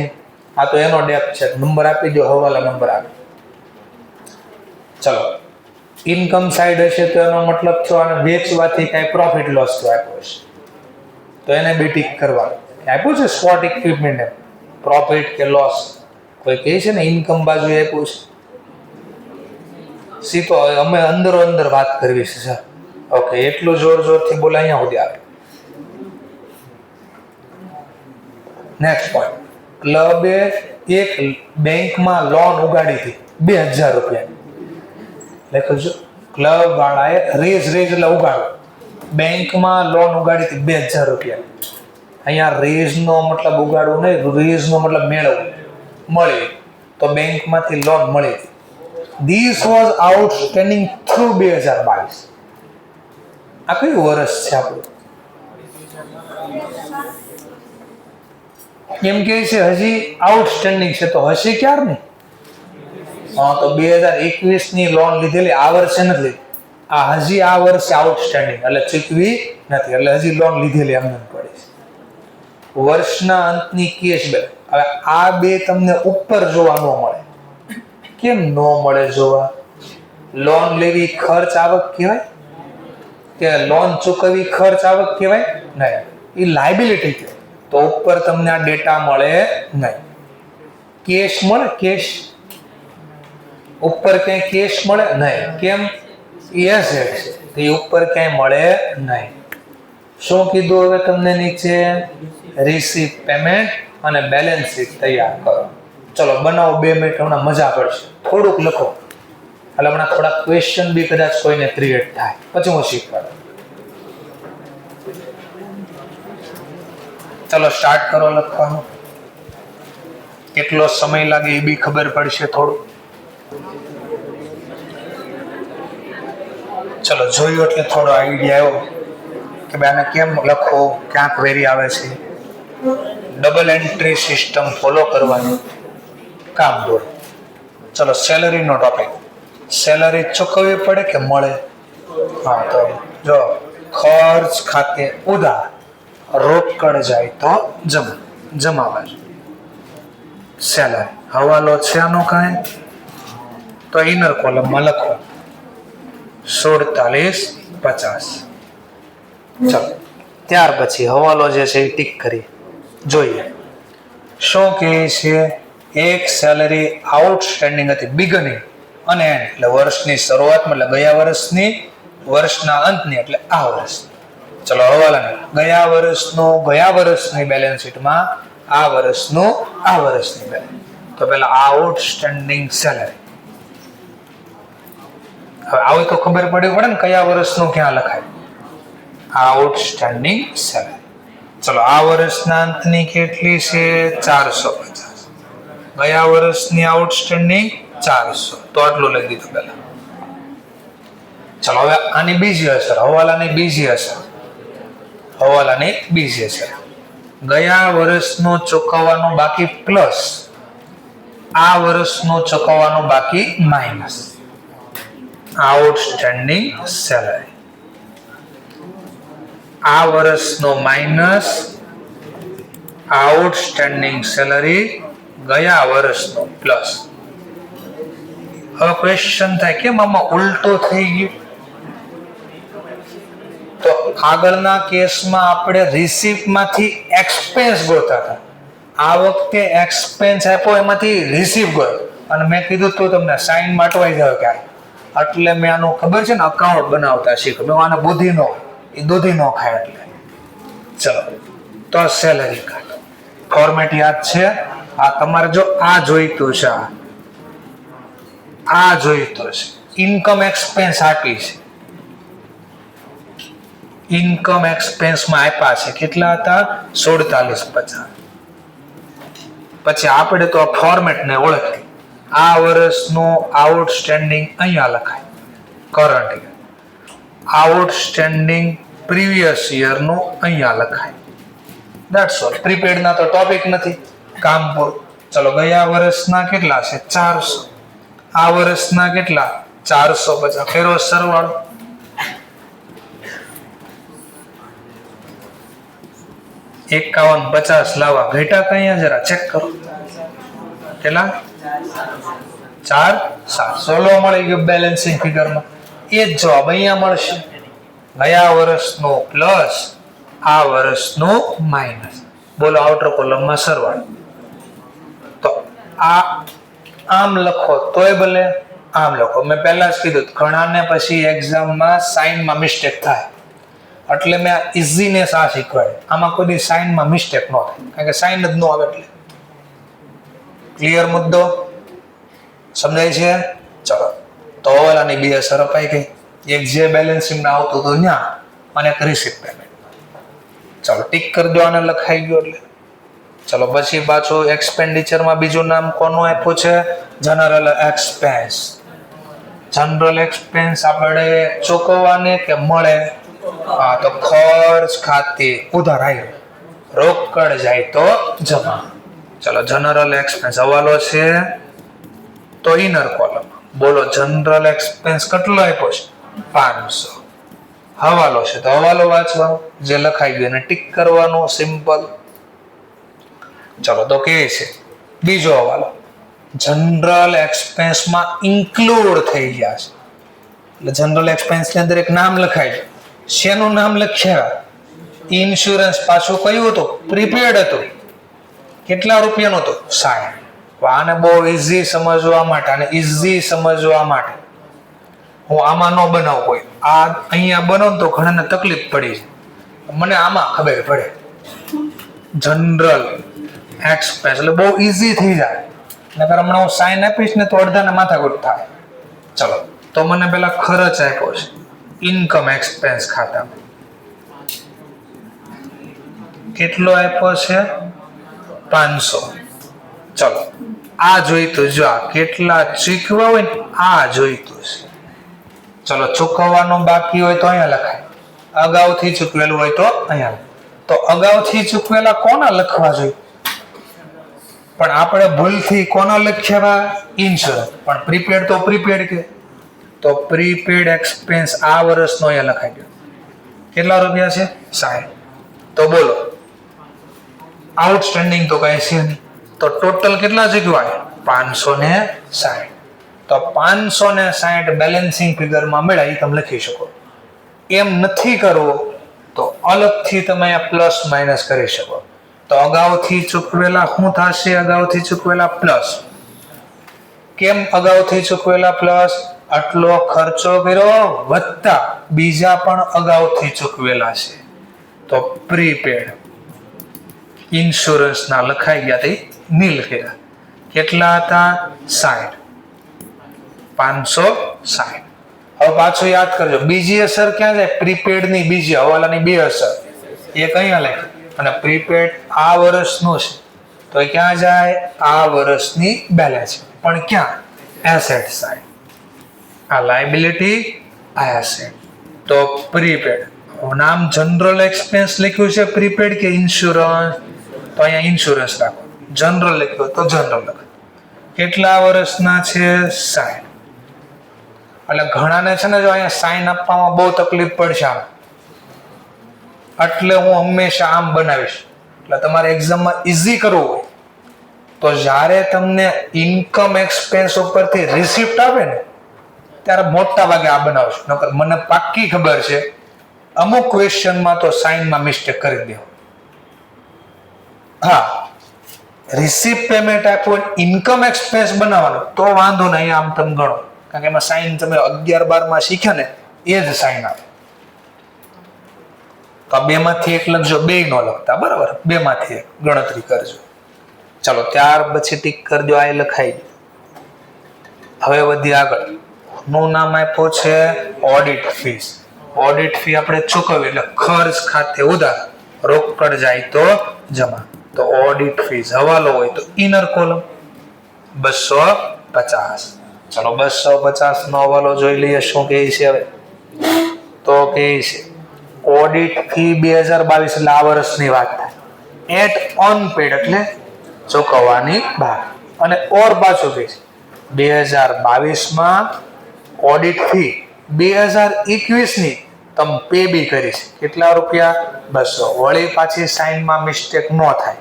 આ તો એનો ડેપ છે. નંબર આપી દો, હવાલા નંબર આપી. ચલો ઇન્કમ સાઈડ હશે તો એનો મતલબ છો અને વેચવાથી કાંઈ પ્રોફિટ લોસ તો આપ્યો હશે તો એને બી ટીક કરવાનું. આપ્યું છે સ્પોટ ઇક્વિપમેન્ટ પ્રોફિટ કે લોસ? કોઈ કહે છે ને ઇન્કમ બાજુ આપ્યું છે. સીધો અમે અંદરો અંદર વાત કરવી છે સર. ઓકે એટલું જોરથી બોલે અહીંયા સુધી આવે. Next point. ક્લબે એક બેંકમાં લોન ઉગાડી હતી 2,000 રૂપિયા. લખજો ક્લબ વાળાએ રેઝ એટલે ઉગાડો. બેંકમાં લોન ઉગાડી હતી 2,000 રૂપિયા. અહીંયા રેઝ નો મતલબ ઉગાડવું નહીં, રેઝ નો મતલબ મેળવવું. મળી તો બેંકમાંથી લોન મળી હતી. This was outstanding through 2022. આ કયું વર્ષ છે આપણું? એમ કે છે હજી આઉટસ્ટેન્ડિંગ છે, તો હશે ક્યારે નહીં? હા તો 2021 ની લોન લીધેલી, આ વર્ષે નથી લીધી. આ હજી આ વર્ષે આઉટસ્ટેન્ડિંગ એટલે ચૂકવી નથી, એટલે હજી લોન લીધેલી એમને પડે છે. વર્ષના અંતની કેશ બેલેન્સ. હવે આ બે તમને ઉપર જોવા ન મળે. કેમ ન મળે જોવા? લોન લેવી ખર્ચ આવક કહેવાય કે લોન ચૂકવવી ખર્ચ આવક કહેવાય? નહીં, એ લાયબિલિટી કહેવાય. તો ઉપર તમને આ ડેટા મળે નહીં. કેશ મળે? કેશ ઉપર ક્યાંય કેશ મળે નહીં. કેમ? યસ છે તો એ ઉપર ક્યાંય મળે નહીં. શું કીધું હવે તમને નીચે? રિસીપ પેમેન્ટ અને બેલેન્સ શીટ તૈયાર કરો. ચલો બનાવો 2 મિનિટ, હમણાં મજા પડશે. થોડુંક લખો એટલે હમણાં થોડા ક્વેશ્ચન બી કદાચ કોઈને ક્રિએટ થાય, પછી હું શીખવાડું. ચલો સ્ટાર્ટ કરો લખવાનું. કેટલો સમય લાગે એ બી ખબર પડશે થોડું. ચલો જોયું એટલે થોડો આઈડિયા આવ્યો કે ભાઈ આને કેમ લખો, ક્યાંક વેરી આવે છે. ડબલ એન્ટ્રી સિસ્ટમ ફોલો કરવાની, કામ દોર. ચલો સેલરીનો ટોપિક. સેલરી ચૂકવવી પડે કે મળે? હા તો જો ખર્ચ ખાતે ઉધાર, રોકડ જાય તો જમાવા. સેલરી હવાલો છે આનો કાંઈ તો ઇનર કોલમમાં લખો 4750. ચલો ત્યાર પછી હવાલો જે છે એ ટીક કરી જોઈએ. શું કહે છે? એક સેલરી આઉટસ્ટેન્ડિંગ હતી બિગનિંગ અને એન્ડ, એટલે વર્ષની શરૂઆતમાં, એટલે ગયા વર્ષની, વર્ષના અંતની એટલે આ વર્ષ. ચલો હવાલા ગયા વર્ષની બેલેન્સ શીટમાં આ વર્ષનું આ વર્ષની બેલેન્સ. તો પેલા આઉટસ્ટેન્ડિંગ સેલરી. હવે આવી તો ખબર પડવી પડે ને કયા વર્ષનું ક્યાં લખાય. Outstanding salary. ચલો આ વર્ષના અંતની કેટલી છે? 450. ગયા વર્ષની આઉટસ્ટેન્ડિંગ 400, તો આટલું લઈ દીધું પેલા. ચલો હવે આની બીજી અસર, હવાલાની બીજી અસર. ગયા વર્ષનું ચૂકવવાનું બાકી પ્લસ આ વર્ષનું ચૂકવવાનું બાકી માઇનસ. Outstanding salary. આ વર્ષનો માઇનસ આઉટસ્ટેન્ડિંગ સેલરી ગયા વર્ષનો પ્લસ. હવે ક્વેશ્ચન થાય કેમ આમાં ઉલટો થઈ ગયું? તો આગળના કેસમાં આપણે રિસીપ્ટમાંથી એક્સપેન્સ ગોતા હતા, આ વખતે એક્સપેન્સ આપ્યો એમાંથી રિસીપ ગયો, અને મેં કીધું તો તમને સાઇન માટવાઈ જાવ ક્યાંય, એટલે મેં આનું ખબર છે ને અકાઉન્ટ બનાવતા શીખ. મેં આને બુદ્ધિ નો એ દૂધી નો ખાય એટલે. ચલો તો સેલરી કાર્ડ ફોર્મેટ યાદ છે? આ તમારે જો આ જોઈતું છે, આ જોઈતું છે. ઇન્કમ એક્સપેન્સ આપી છે, ઇન્કમ એક્સપેન્સમાં આપ્યા છે કેટલા હતા? 4750. પછી આપણે તો આ ફોર્મેટને ઓળખી. આ વર્ષનું આઉટસ્ટેન્ડિંગ અહીંયા લખાય કરંટ યર, આઉટસ્ટેન્ડિંગ પ્રીવિયસ યરનું અહીંયા લખાય. That's all. પ્રીપેડના તો ટોપિક નથી, કામ પૂરું. ચલો ગયા વર્ષના કેટલા છે? 400. આ વર્ષના કેટલા? 450. ફેરો સરવાળો. એકાવન 50 લાવવા ઘટા કઈ જરા ચેક કરો. કેટલા? 4,700 મળી ગયો બેલેન્સિંગ ફિગરમાં. એ જ જવાબ અહીંયા મળશે. ગયા વર્ષનો પ્લસ આ વર્ષનો માઇનસ. બોલો આઉટર કોલમમાં સરવાળો. તો આ આમ લખો તોય ભલે, આમ લખો. મેં પહેલા જ કીધું ઘણાને પછી એક્ઝામમાં સાઇનમાં મિસ્ટેક થાય, એટલે મેં આ ઇઝીનેસ આ શીખવાડે. આમાં કોઈ સાઇનમાં મિસ્ટેક ન થાય, કારણ કે સાઇન જ ન આવે. એટલે ક્લિયર મુદ્દો સમજાય છે? ચલો તો ઓલાની બે અસર અપાઈ ગઈ. એક જે બેલેન્સિંગમાં આવતું હતું ત્યાં, અને એક રિસીપ્ટ પેમેન્ટ. ચલો ટીક કરી દો, આને લખાઈ ગયો એટલે. ચલો પછી પાછું એક્સપેન્ડિચરમાં બીજું નામ કોનું આપ્યું છે? General expense. જનરલ એક્સપેન્સ આપણે ચૂકવવાને કે મળે? હા તો ખર્ચ ખાતે ઉધાર આવ્યો, રોકડ જાય તો જમા. ચલો જનરલ એક્સપેન્સ હવાલો છે તો ઇનર કોલમ. બોલો જનરલ એક્સપેન્સ કેટલો આપ્યો છે? 500. હવાલો છે તો હવાલો વાંચવાનો, જે લખાઈ ગયો એને ટીક કરવાનો, સિમ્પલ. ચલો તો કે છે બીજો હવાલો જનરલ એક્સપેન્સમાં ઇન્ક્લુડ થઈ ગયા છે. એટલે જનરલ એક્સપેન્સની અંદર એક નામ લખાય છે. શેનું નામ લખ્યા? ઇન્સ્યોરન્સ. પાછું કયું હતું? પ્રીપેડ હતું. કેટલા રૂપિયાનું હતું? 60. આને બહુ ઇઝી સમજવા માટે, અને ઇઝી સમજવા માટે હું આમાં ન બનાવું કોઈ. આ અહીંયા બનાવું તો ઘણાને તકલીફ પડી છે, મને આમાં ખબર પડે. જનરલ એક્સપેન્સ એટલે બહુ ઇઝી થઈ જાય. નકર હમણાં હું સાઇન આપીશ ને તો અડધાને માથાકૂટ થાય. ચલો તો મને પેલા ખર્ચ આપ્યો છે ઇન્કમ એક્સપેન્સ ખાતામાં. કેટલો આપ્યો છે 500. ચલો આ જોઈતું, જો આ કેટલા ચૂકવા હોય ને આ જોઈતું છે. ચલો ચૂકવવાનું બાકી હોય તો અહીંયા લખાય, અગાઉથી ચૂકવેલું હોય તો અહીંયા. તો અગાઉથી ચૂકવેલા કોના લખવા જોઈએ? પણ આપણે ભૂલથી કોના લખ્યા? ઇન્સ્યોરન્સ. પણ પ્રીપેડ તો પ્રીપેડ કે, તો પ્રીપેડ એક્સપેન્સ આ વર્ષનો અહીંયા લખાઈ ગયો. કેટલા રૂપિયા છે? 60. તો બોલો આઉટસ્ટેન્ડિંગ તો કઈ છે નહીં, તો ટોટલ કેટલા ચૂકવાય? 560. તો 560 બેલેન્સિંગ ફિગરમાં મળ્યા, એ તમે લખી શકો. એમ નથી કરવો તો અલગથી તમે પ્લસ માઇનસ કરી શકો. તો અગાઉથી ચૂકવેલા શું થશે? અગાઉથી ચૂકવેલા પ્લસ. કેમ અગાઉથી ચૂકવેલા પ્લસ? આટલો ખર્ચો કર્યો વત્તા બીજા પણ અગાઉથી ચૂકવેલા છે, તો પ્રીપેડ ઇન્સ્યોરન્સ ના લખાઈ ગયા તે નીલ કર્યા. કેટલા હતા? 60. 560. હવે પાછું યાદ કરજો, બીજી અસર ક્યાં જાય? પ્રીપેડ ની બીજી હવાલાની બે અસર, એક અહીંયા લખી, અને પ્રીપેડ આ વર્ષનું છે તો એ ક્યાં જાય? આ વર્ષની બેલેન્સ. પણ ક્યાં? Asset side. આ લાયબિલિટી, આ એસેટ. તો પ્રીપેડ નામ જનરલ એક્સપેન્સ લખ્યું છે પ્રીપેડ કે ઇન્સ્યોરન્સ? તો અહીંયા ઇન્સ્યોરન્સ રાખો. જનરલ લખ્યો તો જનરલ લખો. કેટલા વર્ષના છે? 60. એટલે ઘણાને છે ને જો અહીંયા સાઇન આપવામાં બહુ તકલીફ પડશે આમ, એટલે હું હંમેશા આમ બનાવીશ. એટલે તમારે એક્ઝામમાં ઈઝી કરવું હોય તો જ્યારે તમને ઇન્કમ એક્સપેન્સ ઉપરથી રિસિપ્ટ આવે ને ત્યારે મોટા ભાગે આ બનાવશો. નકર મને પાક્કી ખબર છે અમુક ક્વેશ્ચનમાં તો સાઇનમાં મિસ્ટેક કરી દો. હા, રિસિપ્ટ પેમેન્ટ આપ્યું ઇન્કમ એક્સપેન્સ બનાવવાનું તો વાંધો નહીં, આમ તમે ગણો, કારણ કે એમાં સાઇન તમે 11-12 શીખ્યા ને એ જ સાઇન આવે. તો આ 2 માંથી 1 લખજો, 2 નો લખતા, બરાબર? 2 માંથી 1 ગણતરી કરજો. ચલો ત્યાર પછી ટીક કરી દો, આ લખાઈ. હવે વધી આગળ. નું નામ આપ્યું છે ઓડિટ ફીસ. ઓડિટ ફી આપણે ચૂકવવી એટલે ખર્ચ ખાતે ઉધાર, રોકડ જાય તો જમા. તો ઓડિટ ફીસ હવાલો હોય તો ઇનર કોલમ 250. ચલો 250 નો હવાલો જોઈ લઈએ શું કહે છે. હવે તો કહે છે ઓડિટ ફી 2022 એટલે આ વર્ષની વાત થાય. એટ અનપેડ એટલે ચૂકવવાની બહાર, અને ઓર પાછું કહે છે 2022 ઓડિટ ફી 2021 ની તમે પે બી કરી છે. કેટલા રૂપિયા? 200. વળી પાછી સાઇનમાં મિસ્ટેક ન થાય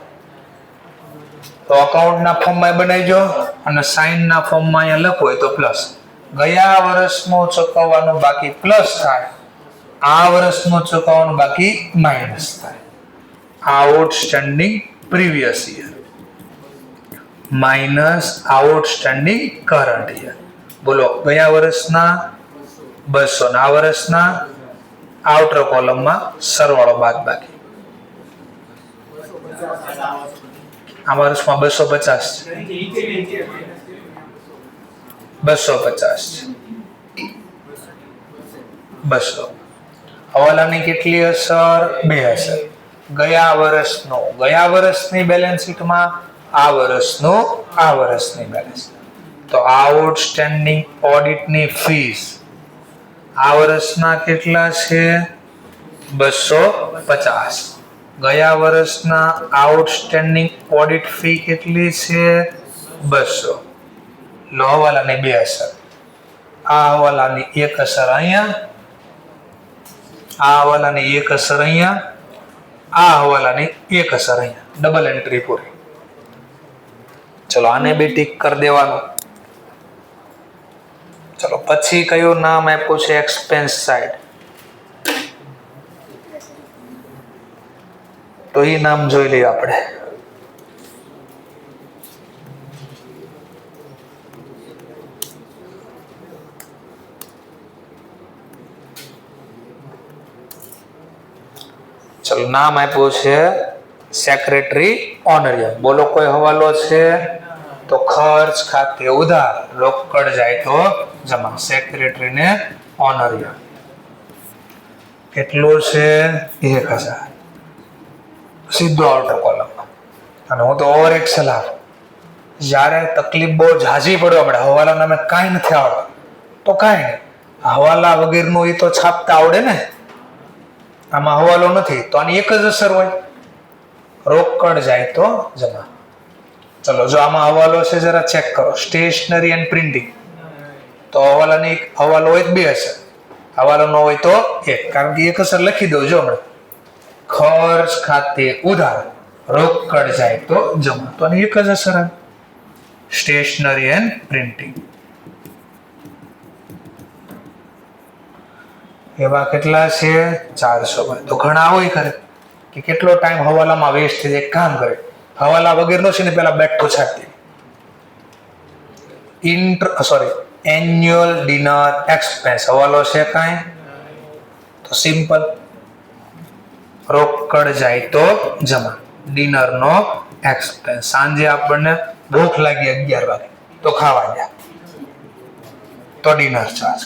તો અકાઉન્ટના ફોર્મમાં બનાવીજો, અને સાઇનના ફોર્મમાં અહીંયા લખો હોય તો પ્લસ. ગયા વર્ષનું ચૂકવવાનું બાકી પ્લસ થાય, આ વર્ષનું ચૂકવવાનું બાકી માઇનસ થાય. Outstanding previous year minus outstanding current year. બોલો ગયા વર્ષના 200 ને આ વર્ષના આઉટર કોલમમાં સરવાળો બાદ બાકી. આ વર્ષમાં 250 છે. 200 હવાલાની કેટલી અસર? 2 અસર. ગયા વર્ષની બેલેન્સ શીટમાં આ વર્ષની બેલેન્સ. તો આઉટસ્ટેન્ડિંગ ઓડિટની ફીસ આ વર્ષના કેટલા છે? 250. ગયા વર્ષના આઉટસ્ટેન્ડિંગ ઓડિટ ફી કેટલી છે? 200. લો હવાલાની 2 અસર. આ હવાલાની 1 અસર અહીંયા, આ હવાલાની 1 અસર અહીંયા, આ હવાલાની 1 અસર અહીંયા. ડબલ એન્ટ્રી પૂરી. ચલો આને બી ટીક કરી દેવાનું. ચલો પછી કયું નામ આપ્યું છે? Expense side. તો એ નામ જોઈ લઈએ આપણે. ચલો નામ આપ્યું છે સેક્રેટરી ઓનરિયમ. બોલો કોઈ હવાલો છે? તો ખર્ચ ખાતે ઉધાર, રોકડ જાય તો જમા. સેક્રેટરી ને ઓનરિયમ કેટલું છે? 1000. સીધો આઉટર કોલમમાં. અને હું તો ઓવર એક્સેલ આવે જ્યારે તકલીફ બહુ ઝાઝી પડવા પડે, હવાલા નામે કાંઈ નથી આવડતું તો કાંઈ નહીં, હવાલા વગેરેનું એ તો છાપતા આવડે ને. આમાં હવાલો નથી તો આની એક જ અસર હોય, રોકડ જાય તો જમા. ચલો જો આમાં હવાલો છે જરા ચેક કરો, સ્ટેશનરી એન્ડ પ્રિન્ટિંગ. તો હવાલાની હવાલો હોય બે અસર, હવાલો ન હોય તો એક, કારણ કે એક અસર લખી દઉં જો હમણાં, ખર્ચ ખાતે ઉધાર, રોકડ જાય તો જમા. તો આની એક જ અસર આવે, સ્ટેશનરી એન્ડ પ્રિન્ટિંગ. એવા કેટલા છે 400. તો ઘણા હોય ખરે કે કેટલો ટાઈમ હવાલામાં વેસ્ટ થઈ જાય. કામ કરે હવાલા વગેરેનો છે ને પેલા બેઠો છાપી એન્યુઅલ ડિનર એક્સપેન્સ, હવાલો છે કાંઈ તો સિમ્પલ, રોકડ જાય તો જમા, ડિનર નો એક્સપેન્સ. સાંજે આપણને ભૂખ લાગી 11 વાગે તો ખાવા ગયા તો ડિનર ચાર્જ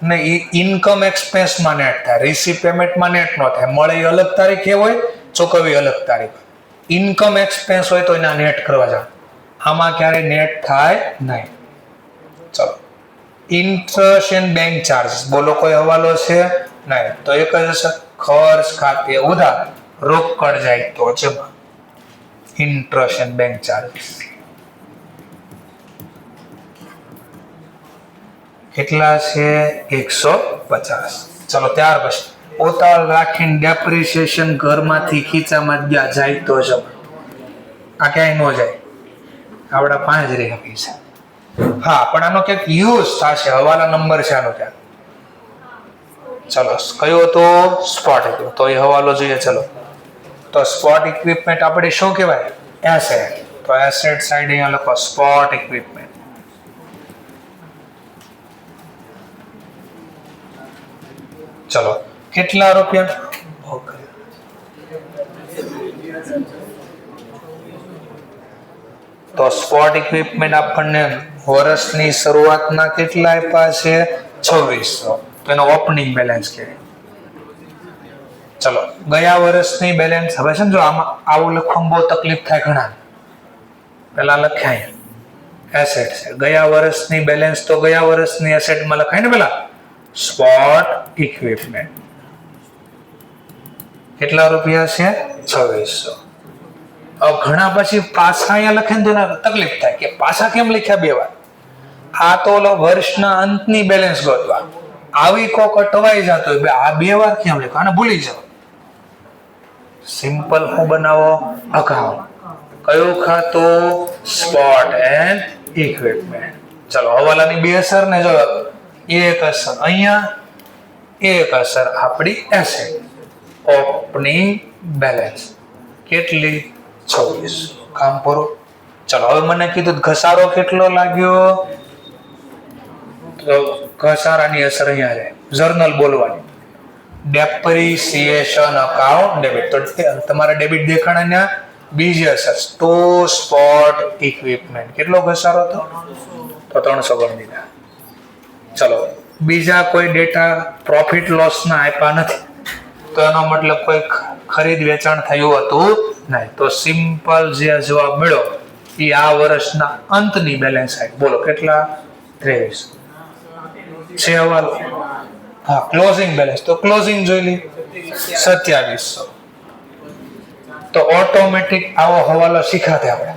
ને. એ ઇન્કમ એક્સપેન્સમાં નેટ થાય, રિસીવ પેમેન્ટમાં નેટ ન થાય. મળે એ અલગ તારીખે હોય, ચૂકવવી અલગ તારીખ. ઇન્કમ એક્સપેન્સ હોય તો એના નેટ કરવા જાવ, આમાં ક્યારેય નેટ થાય નહીં. ચલો, ઇન્ટરેસ્ટ એન્ડ બેંક ચાર્જીસ, બોલો કોઈ હવાલો છે નહીં તો એક જ હશે, ખર્ચ ખાતે ઉધાર, રોકડ જાય તો જમા, ઇન્ટરેસ્ટ એન્ડ બેંક ચાર્જીસ. કેટલા છે 150. ચલો ત્યાર પછી ઉતાવળ રાખીને ડેપ્રિસિએશન ઘરમાંથી ખીચામાં ગયા જાય તો જમા. આ ક્યાંય ન જાય, આપડા 5 રહી આપી છે. હા પણ આનો ક્યાંક યુઝ થશે, હવાલા નંબર છે આનો ક્યાંક. ચલો કયો તો સ્પોટ, તો એ હવાલો જોઈએ. ચલો તો સ્પોટ ઇક્વિપમેન્ટ આપણે શું કહેવાય, એસેટ. તો એસેટ સાઈડ અહીંયા લખો સ્પોટ ઇક્વિપમેન્ટ. ચલો કેટલા રૂપિયા, તો સ્પોટ ઇક્વિપમેન્ટ આપણને વર્ષની શરૂઆતના કેટલા આપ્યા છે 2600. તો એનો ઓપનિંગ બેલેન્સ કહેવાય. ચલો ગયા વર્ષની બેલેન્સ, હવે છે ને જો આમાં આવું લખવામાં બહુ તકલીફ થાય ઘણા, પેલા લખાય એસેટ છે, ગયા વર્ષની બેલેન્સ તો ગયા વર્ષની એસેટમાં લખાય ને પેલા સ્પોટ ઇક્વિપમેન્ટ. કેટલા રૂપિયા છે 2600. હવે ઘણા પછી પાછા અહીંયા લખે ને તો તકલીફ થાય કે પાછા કેમ લખ્યા 2 વાર. આ તો ઓલો વર્ષના અંતની બેલેન્સ ગોતવા, આવી કોક અટવાઈ જતો હોય, આ 2 વાર કેમ લખ્યું, આને ભૂલી જાવ. સિમ્પલ હું બનાવો અકાઉન્ટ, કયું ખાતું સ્પોટ એન્ડ ઇક્વિપમેન્ટ. ચલો હવાલાની 2 અસર ને જો, એક અસર અહીંયા, એક અસર આપણી એસેટ, ઓપનિંગ બેલેન્સ કેટલી 2600. કામ પૂરું. ચલો હવે મને કીધું ઘસારો કેટલો લાગ્યો, તો ઘસારાની અસર અહીંયા છે, જર્નલ બોલવાની, ડેપ્રિસિએશન અકાઉન્ટ ડેબિટ. તો તમારે ડેબિટ દેખાણા, બીજી અસર ટુ સ્પોટ ઇક્વિપમેન્ટ. કેટલો ઘસારો હતો તો 300 ગણી દીધા. ચલો બીજા કોઈ ડેટા પ્રોફિટ લોસ ના આપ્યા નથી, તો એનો મતલબ કોઈ ખરીદ વેચાણ થયું હતું નહીં. તો સિમ્પલ જે જવાબ મળ્યો એ આ વર્ષના અંતની બેલેન્સ આવી. બોલો કેટલા 23 છે હવાલો. હા ક્લોઝિંગ બેલેન્સ, તો ક્લોઝિંગ જોઈ લી 2700. તો ઓટોમેટિક આવો હવાલો શીખાતે આપણે,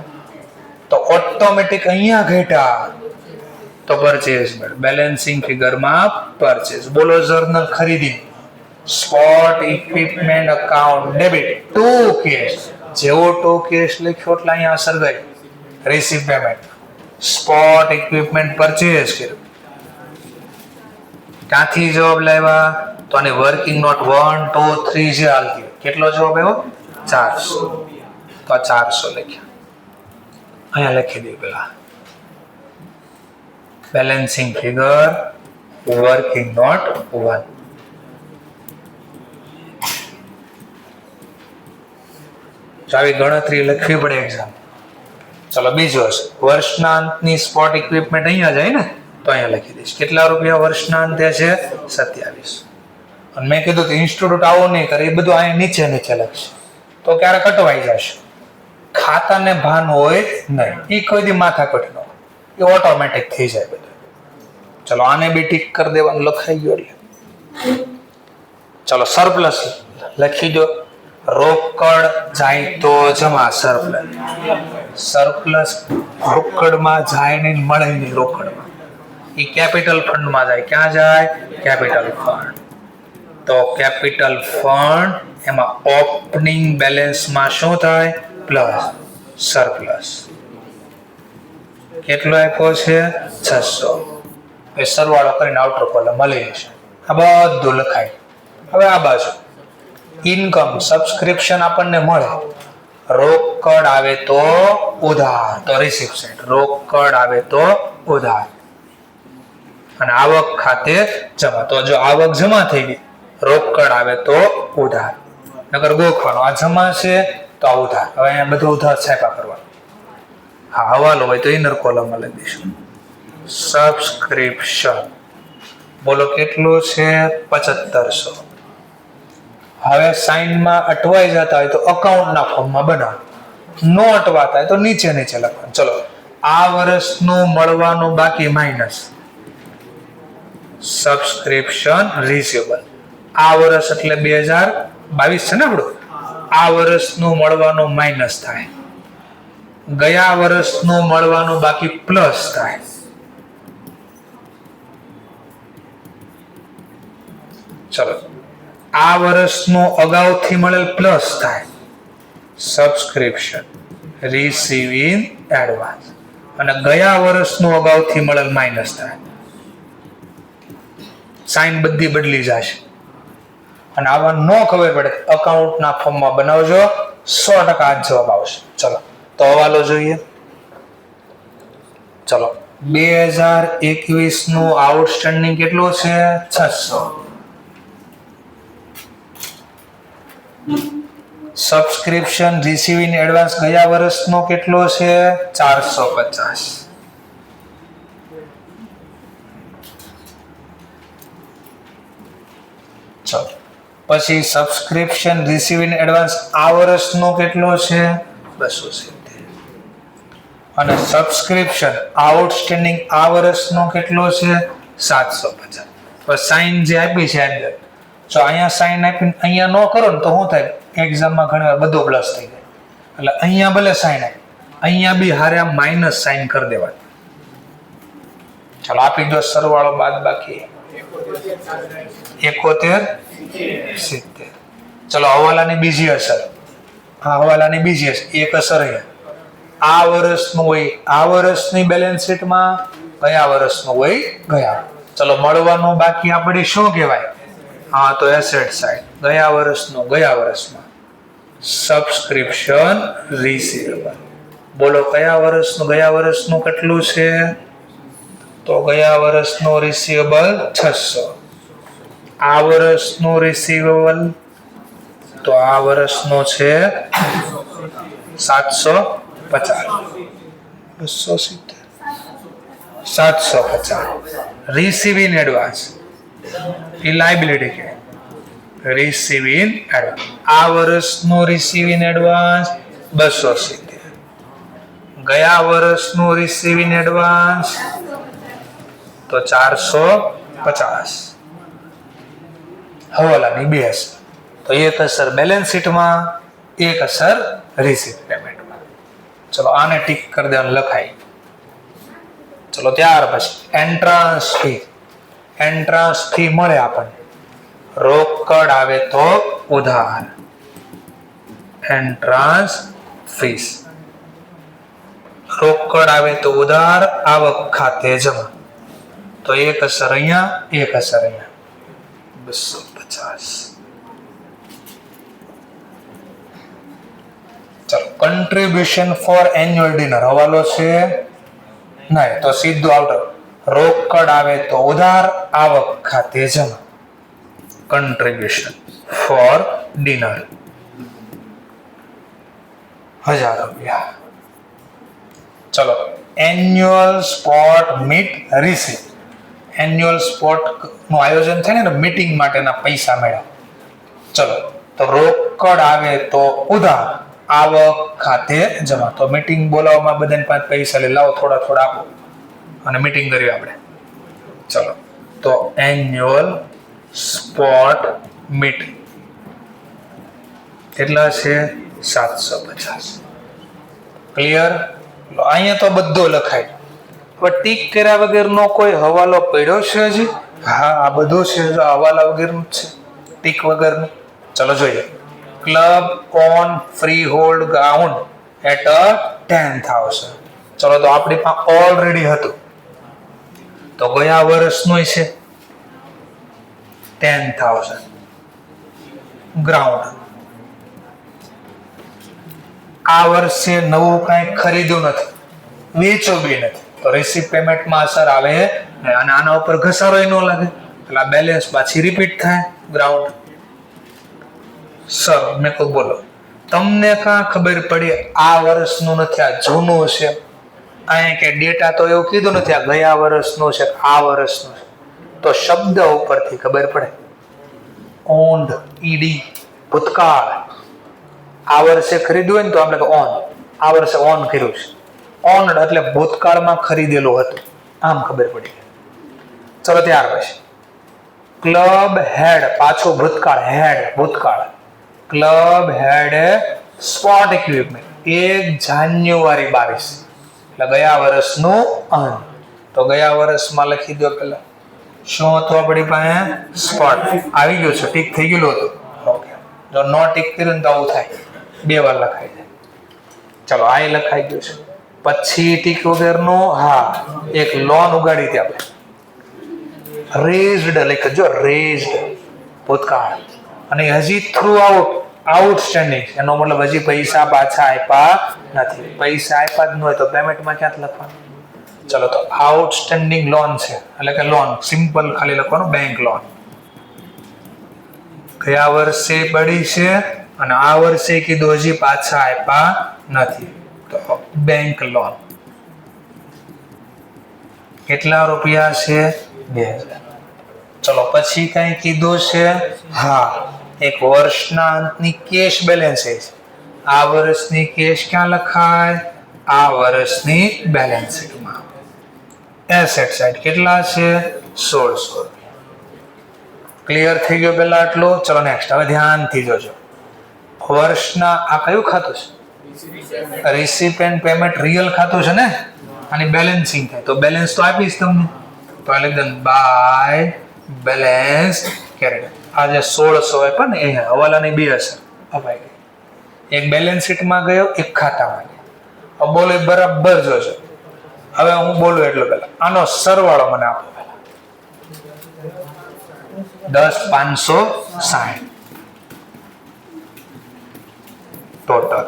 તો ઓટોમેટિક અહીંયા ઘટ્યા તો પરચેઝ બેલેન્સિંગ ફિગરમાં પરચેઝ. બોલો જર્નલ ખરીદી, sport equipment account debit to cash. જેવો ટુ કેશ લખ્યો એટલે અહીંયા અસર ગઈ, receive payment, sport equipment purchase કર્યું. ક્યાંથી જવાબ લાવ્યા તો આને વર્કિંગ નોટ 1 2 3 જે હાલતી. કેટલો જવાબ આવ્યો 400. તો આ 400 લખ્યા, અહીંયા લખી દઈએ પેલા બેલેન્સિંગ ફિગર વર્કિંગ નોટ 1. આવી ગણતરી લખવી પડે એક્ઝામ. ચલો બીજો હશે વર્ષના અંતની સ્પોટ ઇક્વિપમેન્ટ અહીંયા જાય ને, તો અહીંયા લખી દઈશ કેટલા રૂપિયા વર્ષના અંતે છે 27. અને મેં કીધું કે ઇન્સ્ટિટ્યૂટ આવું નહીં કરે, એ બધું અહીંયા નીચે નીચે લખશે તો ક્યારે કટવાઈ જશે. ખાતાને ભાન હોય નહીં, એ કોઈ દી માથાકૂટ ન હોય, એ ઓટોમેટિક થઈ જાય બધું. ચલો આને બી ટીક કરી દેવાનું, લખાઈ ગયો એટલે. ચલો સરપ્લસ લખી દો. રોકડ જાય તો જમા સરપ્લસ. સરપ્લસ રોકડમાં જાય નહીં, મળે નહીં રોકડમાં, એ કેપિટલ ફંડમાં જાય. ક્યાં જાય? Capital fund. તો કેપિટલ ફંડ એમાં ઓપનિંગ બેલેન્સમાં શું થાય? Plus surplus. કેટલો આપ્યો છે? 600. એ સરવાળો કરીને આઉટર કોલમ મળી જશે. આ બધું લખાય. હવે આ બાજુ ઇન્કમ સબસ્ક્રિપ્શન આપણને મળે. રોકડ આવે તો ઉધાર, તો રિસીપ્ટ સાઇડ. રોકડ આવે તો ઉધાર અને આવક ખાતે જમા. તો જો આવક જમા થઈ ગઈ, રોકડ આવે તો ઉધાર. નકર ગોખવાનો આ જમા છે તો આ ઉધાર. હવે અહીંયા બધું ઉધાર છાપા કરવાનું. હા, હવાલો હોય તો ઇનર કોલમમાં લઈ દઈશું. સબસ્ક્રિપ્શન બોલો કેટલું છે? 7500. હવે સાઇનમાં અટવાઈ જતા હોય તો અકાઉન્ટના ફોર્મમાં બનાવો. નો અટવાતા હોય તો નીચે નીચે લખવાનું. ચલો આ વર્ષનું મળવાનું બાકી માઇનસ સબસ્ક્રિપ્શન રિસીવેબલ. આ વર્ષ એટલે 2022 છે ને આપણું. આ વર્ષનું મળવાનું માઇનસ થાય, ગયા વર્ષનું મળવાનું બાકી પ્લસ થાય. ચલો આ વર્ષનું અગાઉથી મળેલ પ્લસ થાય. Subscription receive in advance. અને ગયા વર્ષનું અગાઉથી મળેલ માઇનસ થાય. સાઇન બધી બદલી જશે. અને આવા ન ખબર પડે અકાઉન્ટના ફોર્મમાં બનાવજો, 100% આ જવાબ આવશે. ચલો તો હવાલો જોઈએ. ચલો 2021 નું આઉટસ્ટેન્ડિંગ કેટલું છે? 600. સબસ્ક્રિપ્શન રિસીવ ઇન એડવાન્સ ગયા વર્ષનો કેટલો છે? 450. ચલો પછી સબસ્ક્રિપ્શન રિસીવ ઇન એડવાન્સ આ વર્ષનો કેટલો છે? 270. અને સબસ્ક્રિપ્શન આઉટસ્ટેન્ડિંગ આ વર્ષનો કેટલો છે? 750. તો સાઇન જે આપી છે અંદર, જો અહીંયા સાઇન આપીને અહીંયા ન કરો ને તો શું થાય? એક્ઝામમાં ઘણીવાર બધું પ્લસ થઈ જાય. એટલે અહીંયા ભલે સાઇન આપી, અહીંયા બી હારે આમ માઇનસ સાઇન કરી દેવાનું. ચાલો આપી દો સરવાળો બાદ બાકી 7170. ચલો હવાલાની બીજી અસર. હા, હવાલાની બીજી અસર. એક અસર અહીંયા આ વર્ષનું હોય આ વર્ષની બેલેન્સ શીટમાં, ગયા વર્ષનું હોય ગયા. ચલો મળવાનું બાકી આપણે શું કહેવાય? હા, તો એસેટ સાઇડ. ગયા વર્ષનું ગયા વર્ષમાં. Subscription receivable. બોલો કયા વર્ષનું ગયા વર્ષનું કેટલું છે? તો ગયા વર્ષનું રિસીવેબલ 600. આ વર્ષનું રિસીવેબલ તો આ વર્ષનો છે 750. 270 750. Receive in advance A liability કે રિસીવ ઇન એડવાન્સ. આ વર્ષનું રિસીવ ઇન એડવાન્સ 270. ગયા વર્ષનું રિસીવ ઇન એડવાન્સ તો 450. હવાલાની બે અસર. તો એક અસર બેલેન્સ શીટમાં, એક અસર રિસીવ પેમેન્ટમાં. ચલો આને ટીક કરી દેવાનું, લખાય. ચલો ત્યાર પછી એન્ટ્રાન્સ ફી. એન્ટ્રાન્સ ફી મળે આપણને. રોકડ આવે તો ઉધાર. Entrance fees. રોકડ આવે તો ઉધાર, આવક ખાતે જમા. તો એક અસર અહીંયા, એક અસર અહીંયા. 250. ચલો કન્ટ્રીબ્યુશન ફોર એન્યુઅલ ડિનર હવાલો છે નહીં, તો સીધું આવતો. રોકડ આવે તો ઉધાર, આવક ખાતે જમા. કન્ટ્રીબ્યુશન ફોર ડિનર 1000 રૂપિયા. ચલો એન્યુઅલ સ્પોટ મીટ રિસીપ્ટ. એન્યુઅલ સ્પોર્ટનું આયોજન થાય ને મીટિંગ માટેના પૈસા મળ્યા. ચલો, તો રોકડ આવે તો ઉધાર, આવક ખાતે જમા. તો મીટિંગ બોલાવવામાં બધાને પાંચ પૈસા લઈ લાવો, થોડા થોડા આપો અને મીટિંગ કરી આપણે. ચલો, તો એન્યુઅલ સ્પોર્ટ મીટિંગ કેટલા છે? 750. ક્લિયર? અહીંયા તો બધો લખાય. હવે ટીક કર્યા વગરનો કોઈ હવાલો પડ્યો છે હજી? હા, આ બધું છે, હવાલા વગરનું છે, ટીક વગરનું. ચલો જોઈએ. Club on freehold ground at 10,000. ચલો, તો આપણી પાસે ઓલરેડી હતું, તો ગયા વર્ષનું છે 10,000 ગ્રાઉન્ડ. આ વર્ષે નવું કાંઈ ખરીદ્યું નથી, વેચો બી નથી, તો રિસીપ પેમેન્ટમાં અસર આવે અને આના ઉપર ઘસારો ન લાગે, એટલે આ બેલેન્સ પાછી રિપીટ થાય ગ્રાઉન્ડ. સર, મેં કહું બોલો, તમને કાં ખબર પડી આ વર્ષનું નથી, આ જૂનું છે? અહીંયા કે ડેટા તો એવું કીધું નથી આ ગયા વર્ષનું છે, આ વર્ષનું છે. તો શબ્દ ઉપરથી ખબર પડે. ઓન્ડ, ઈડી, ભૂતકાળ. આ વર્ષે ખરીદ્યું હોય ને તો આપણે તો ઓન, આ વર્ષે ઓન કર્યું છે. ઓન્ડ એટલે ભૂતકાળમાં ખરીદેલું હતું, આમ ખબર પડી. ચલો, ત્યાર પછી ક્લબ હેડ, પાછું ભૂતકાળ, હેડ ભૂતકાળ. ક્લબ હેડ સ્પોર્ટ ઇક્વિપમેન્ટ 1 જાન્યુઆરી 22, એટલે ગયા વર્ષનું અંત. તો ગયા વર્ષમાં લખી દો પેલા શું હતું આપણી પાસે? સ્પોર્ટ. આવી ગયું છે, ટીક થઈ ગયેલું હતું. ઓકે, જો નો ટીક કર્યું ને તો આવું થાય, 2 વાર લખાઈ જાય. ચલો, આ લખાઈ ગયું છે. પછી ટીક વગરનું, હા, એક લોન ઉગાડી હતી આપણે, રેઝડ લખજો, રેઝડ ભૂતકાળ. અને હજી થ્રુ આઉટસ્ટેન્ડિંગ, એનો મતલબ હજી પૈસા પાછા આપ્યા નથી. પૈસા આપ્યા જ ન હોય તો પેમેન્ટમાં ક્યાંથી લખવાનું? ચલો, તો આઉટસ્ટેન્ડિંગ લોન છે, એટલે કે લોન સિમ્પલ ખાલી લખવાનું, બેંક લોન. ગયા વર્ષે પડી છે અને આ વર્ષે કીધું હજી પાછા આપ્યા નથી, તો બેંક લોન. કેટલા રૂપિયા છે? 2,000. ચલો, પછી કઈ કીધું છે? હા, એક વર્ષના અંતની કેશ બેલેન્સ છે. આ વર્ષની કેશ ક્યાં લખાય? આ વર્ષની બેલેન્સ શીટમાં. એસેટ સાઈડ કેટલા છે? 1,600. ક્લિયર થઈ ગયો પેલા આટલું? ચલો નેક્સ્ટ, હવે ધ્યાનથી જોજો. વર્ષના આ કયું ખાતું છે? રિસીપ એન્ડ પેમેન્ટ રિયલ ખાતું છે ને, આની બેલેન્સિંગ થાય. તો બેલેન્સ તો આપીશ તમને, તો એકદમ બાય બેલેન્સ કેરેટ. આ જે 1,600 આપ્યા ને, એ હવાલાની 2 અસર અપાઈ ગઈ. એક બેલેન્સ શીટમાં ગયો, એક ખાતામાં ગયો. હવે બોલો બરાબર જોજો. હવે હું બોલું એટલે પેલા આનો સરવાળો મને આપો. 10,560 ટોટલ.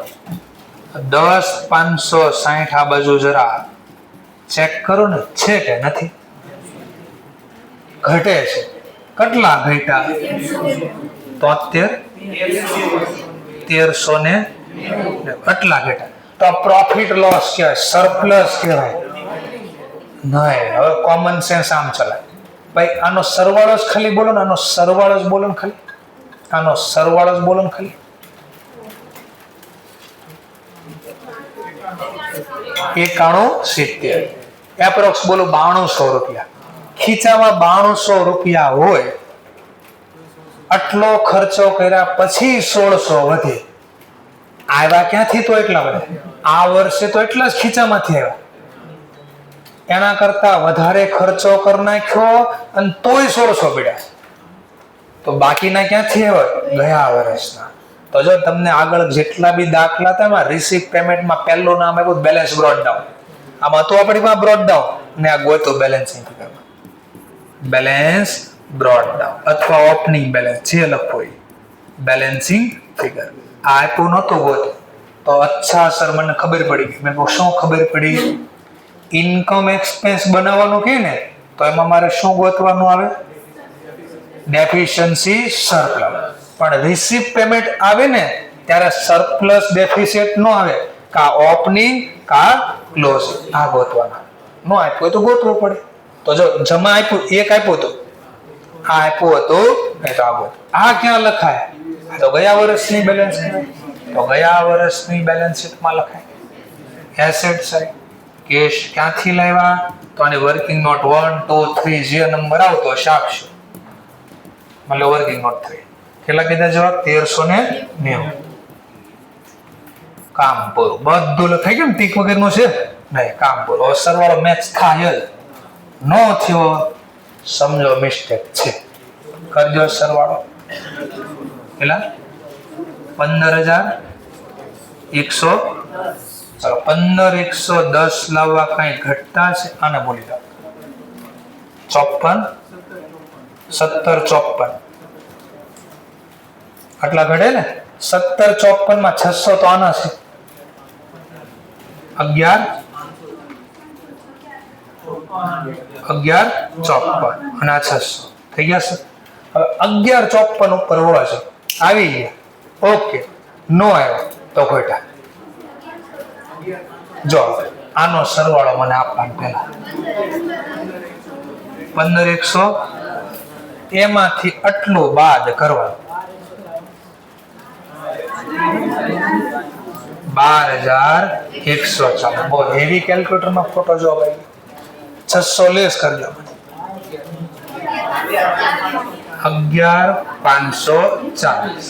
10,560 આ બાજુ જરા ચેક કરો ને, છે કે નથી? ઘટે છે. કેટલા ઘટ્યા? 1300 ને કેટલા ઘટ્યા? તો પ્રોફિટ લોસ કહેવાય, સરપ્લસ કહેવાય નહીં. હવે કોમન સેન્સ આમ ચલાય ભાઈ, આનો સરવાળો જ ખાલી બોલો ને, આનો સરવાળો જ બોલો ને ખાલી, આનો સરવાળો જ બોલો ને ખાલી. ₹91.70 એપ્રોક્સ બોલો 9200 રૂપિયા. ખીચામાં 9200 રૂપિયા હોય, આટલો ખર્ચો કર્યા પછી 1,600 વધે. આવ્યા ક્યાંથી? તો એટલા વધે. આ વર્ષે તો એટલા જ ખીચામાંથી આવ્યા. એના કરતા વધારે ખર્ચો કરી નાખ્યો અને તોય 1,600 પડ્યા. તો બાકીના ક્યાંથી આવ્યા? ગયા વર્ષના. તો જો તમને આગળ જેટલા બી દાખલા હતા એમાં રિસીપ પેમેન્ટમાં પહેલું નામ આવ્યું બેલેન્સ બ્રોટ ડાઉન. આમાં તો આપણી પાસે બ્રોટ ડાઉન ને આ ગોતો બેલેન્સિંગ ફિગરમાં. બેલેન્સ બ્રોટ ડાઉન અથવા ઓપનિંગ બેલેન્સ જે લખો એ બેલેન્સિંગ ફિગર. આ આપ્યું નહોતું ગોતો તો અચ્છા સર મને ખબર પડી ગઈ. મેં કહું શું ખબર પડી? ઇન્કમ એક્સપેન્સ બનાવવાનું કે ને તો એમાં મારે શું ગોતવાનું આવે? Deficiency surplus. પણ રિસીપ પેમેન્ટ આવે ને ત્યારે સરપ્લસ ડેફિસિટ નો આવે, કા ઓપનિંગ કા ક્લોઝ. આ ગોતવાના. નો આપ્યું તો ગોતવું પડે. તો જો જમા આપ્યું, એક આપ્યું હતું, આ આપ્યું હતું, એ તો આવું. આ ક્યાં લખાય? આ તો ગયા વર્ષની બેલેન્સ શીટ, તો ગયા વર્ષની બેલેન્સ શીટમાં લખાય. એસેટ સાઈડ કેશ ક્યાંથી લાવ્યા? તો આની વર્કિંગ નોટ 1 2 3 જે નંબર આવતો હશે આપશો. મતલબ વર્કિંગ નોટ 3 કેટલા કીધા જવાબ? 1390. કામ પૂરું. બધું લખાઈ ગયું ને? ટીક વગરનું છે નહીં. કામ પૂરું. હવે સરવાળો મેચ થાય જ. નો થયો સમજો મિસ્ટેક છે. કરજો સરવાળો. કેટલા? 15110. ચાલો 15110 લાવવા કઈ ઘટતા છે? આને બોલી દો 54 1754 આટલા ઘટે ને? 1754 માં 600 તો આના છે. 1154 અને આ 600 થઈ ગયા છે. હવે 1154 ઉપર હોવા છે. આવી ગયા. ઓકે. નો આવ્યો તો ખોટા. જો આનો સરવાળો મને આપવાનો પહેલા 15100 એમાંથી આટલું બાદ કરવાનું 12104. બહુ હેવી કેલ્ક્યુલેટરમાં ફોટો જો ભાઈ 600 લેસ કરજો. 11540.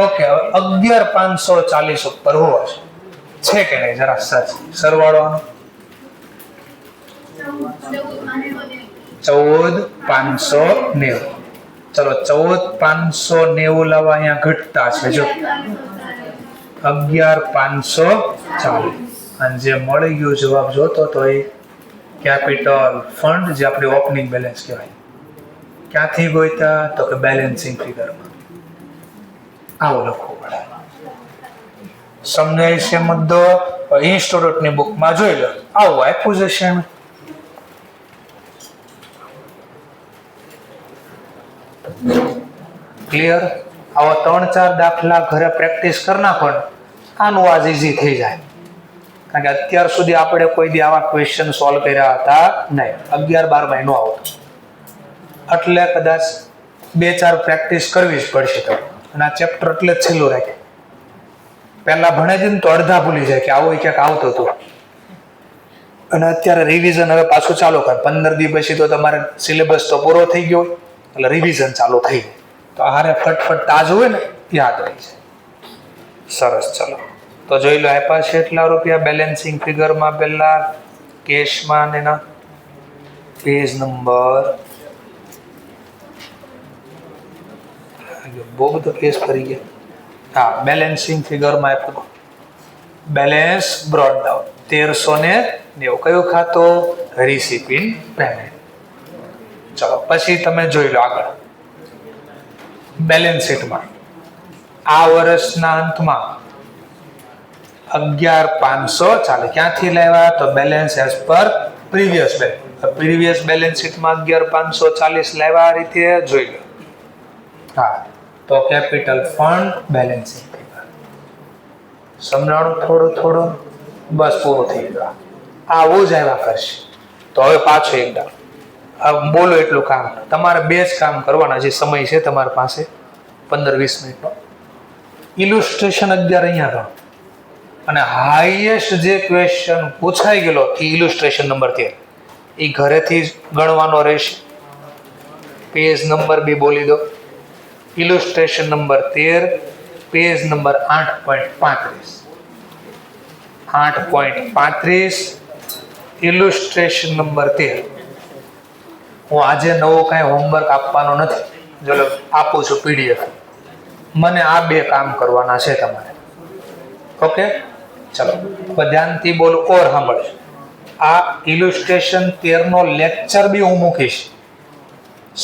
ઓકે. હવે 11540 ઉપર હોવા છે કે નહીં? જરા સચ સરવાળો આનો 14590. ચલો 14590 લાવવા અહીંયા ઘટતા છે. જો 11540 અને જે મળી ગયું જવાબ જોતો તો એ કેપિટલ ફંડ, જે આપણે ઓપનિંગ બેલેન્સ કહેવાય. ક્યાંથી ગોઈતા? તો કે બેલેન્સિંગ ફિગરમાં. આવું લખવું પડે. સમજાય છે મુદ્દો? ઇન્સ્ટિટ્યૂટની બુકમાં જોઈ લો. આવું આપ્યું જશે. ક્લિયર? આવા 3-4 દાખલા ઘરે પ્રેક્ટિસ કરી નાખો ને, આનું આજ ઈઝી થઈ જાય. કારણ કે અત્યાર સુધી આપણે કોઈ દી આવા ક્વેશ્ચન સોલ્વ કર્યા હતા નહીં. 11-12 માં નો આવતો, એટલે કદાચ 2-4 પ્રેક્ટિસ કરવી જ પડશે. તો અને આ ચેપ્ટર એટલે જ છેલ્લું રાખે. પહેલા ભણે છે ને તો અડધા ભૂલી જાય કે આવું ક્યાંક આવતું હતું. અને અત્યારે રિવિઝન હવે પાછું ચાલુ કરે. 15 દી પછી તો તમારે સિલેબસ તો પૂરો થઈ ગયો હોય, એટલે રિવિઝન ચાલુ થઈ જાય. તો હારે ફટફટ તાજ હોય ને યાદ રહી જાય. સરસ. ચલો તો જોઈ લો. આપ્યા છે એટલા રૂપિયા બેલેન્સિંગ ફિગરમાં. પહેલા કેશમાં ને ના પેજ નંબર બહુ બધો પેજ ફરી ગયા. હા, બેલેન્સિંગ ફિગરમાં આપ્યું બેલેન્સ બ્રોટ ડાઉન 1390. કયું ખાતું? રિસીપિંગ પેમેન્ટ. ચલો પછી તમે જોઈ લો આગળ બેલેન્સ શીટમાં. આ વર્ષના અંતમાં 11500 ચાલે. ક્યાંથી લાવ્યા? તો balance as per previous balance. Previous balance શીટમાં 11540 લાવ્યા. આ રીતે જોઈ લો. હા, તો કેપિટલ ફંડ બેલેન્સિંગ ફિગર. સમજાણું થોડું? બસ પૂરું થઈ ગયું. આવું જ આવ્યા કરશે. તો હવે પાછું એકદમ બોલો એટલું કામ. તમારે 2 જ કામ કરવાના. જે સમય છે તમારી પાસે 15-20 મિનિટનો. ઇલુસ્ટ્રેશન 11 અહીંયા કરો. અને હાઈએસ્ટ જે ક્વેશ્ચન પૂછાઈ ગયેલો એ ઇલુસ્ટ્રેશન નંબર 13 એ ઘરેથી જ ગણવાનો રહેશે. પેજ નંબર બી બોલી દો. ઇલુસ્ટ્રેશન નંબર 13, પેજ નંબર 8.35. 8.35 ઇલુસ્ટ્રેશન નંબર 13. હું આજે નવો કાંઈ હોમવર્ક આપવાનો નથી. ચલો આપું છું PDF. મને આ 2 કામ કરવાના છે તમારે. ઓકે? ચલો હવે ધ્યાનથી બોલો ઓર સાંભળજો. આ ઇલુસ્ટ્રેશન 13 નો લેક્ચર બી હું મૂકીશ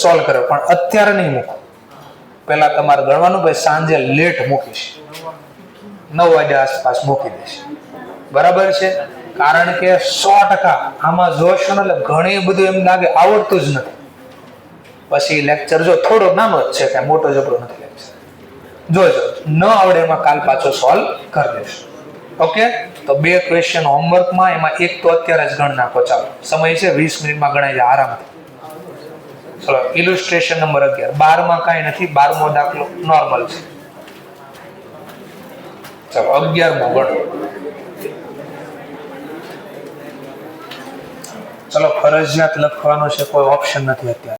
સોલ્વ કરો, પણ અત્યારે નહીં મૂકું. પહેલા તમારે ગણવાનું, પછી સાંજે લેટ મૂકીશ. 9 વાગ્યા આસપાસ મૂકી દઈશ. બરાબર છે? કારણ કે 100% આમાં જોશો ને એટલે ઘણી બધું એમ લાગે આવડતું જ નથી. પછી લેક્ચર જો થોડો નાનો જ છે, કાંઈ મોટો જબરો નથી લેક્ચર. જોજો ન આવડે એમાં કાલ પાછો સોલ્વ કરી દઈશું. ઓકે? તો 2 ક્વેશ્ચન હોમવર્કમાં, એમાં એક તો અત્યારે જ ગણ નાખો. ચાલો, સમય છે 20 મિનિટમાં ગણાઈ જાય આરામથી. ચલો, ઇલુસ્ટ્રેશન નંબર 11. 12 કાંઈ નથી, 12મો દાખલો નોર્મલ છે. ચલો, 11મો ગણો. ચલો, ફરજિયાત લખવાનો છે, કોઈ ઓપ્શન નથી અત્યારે.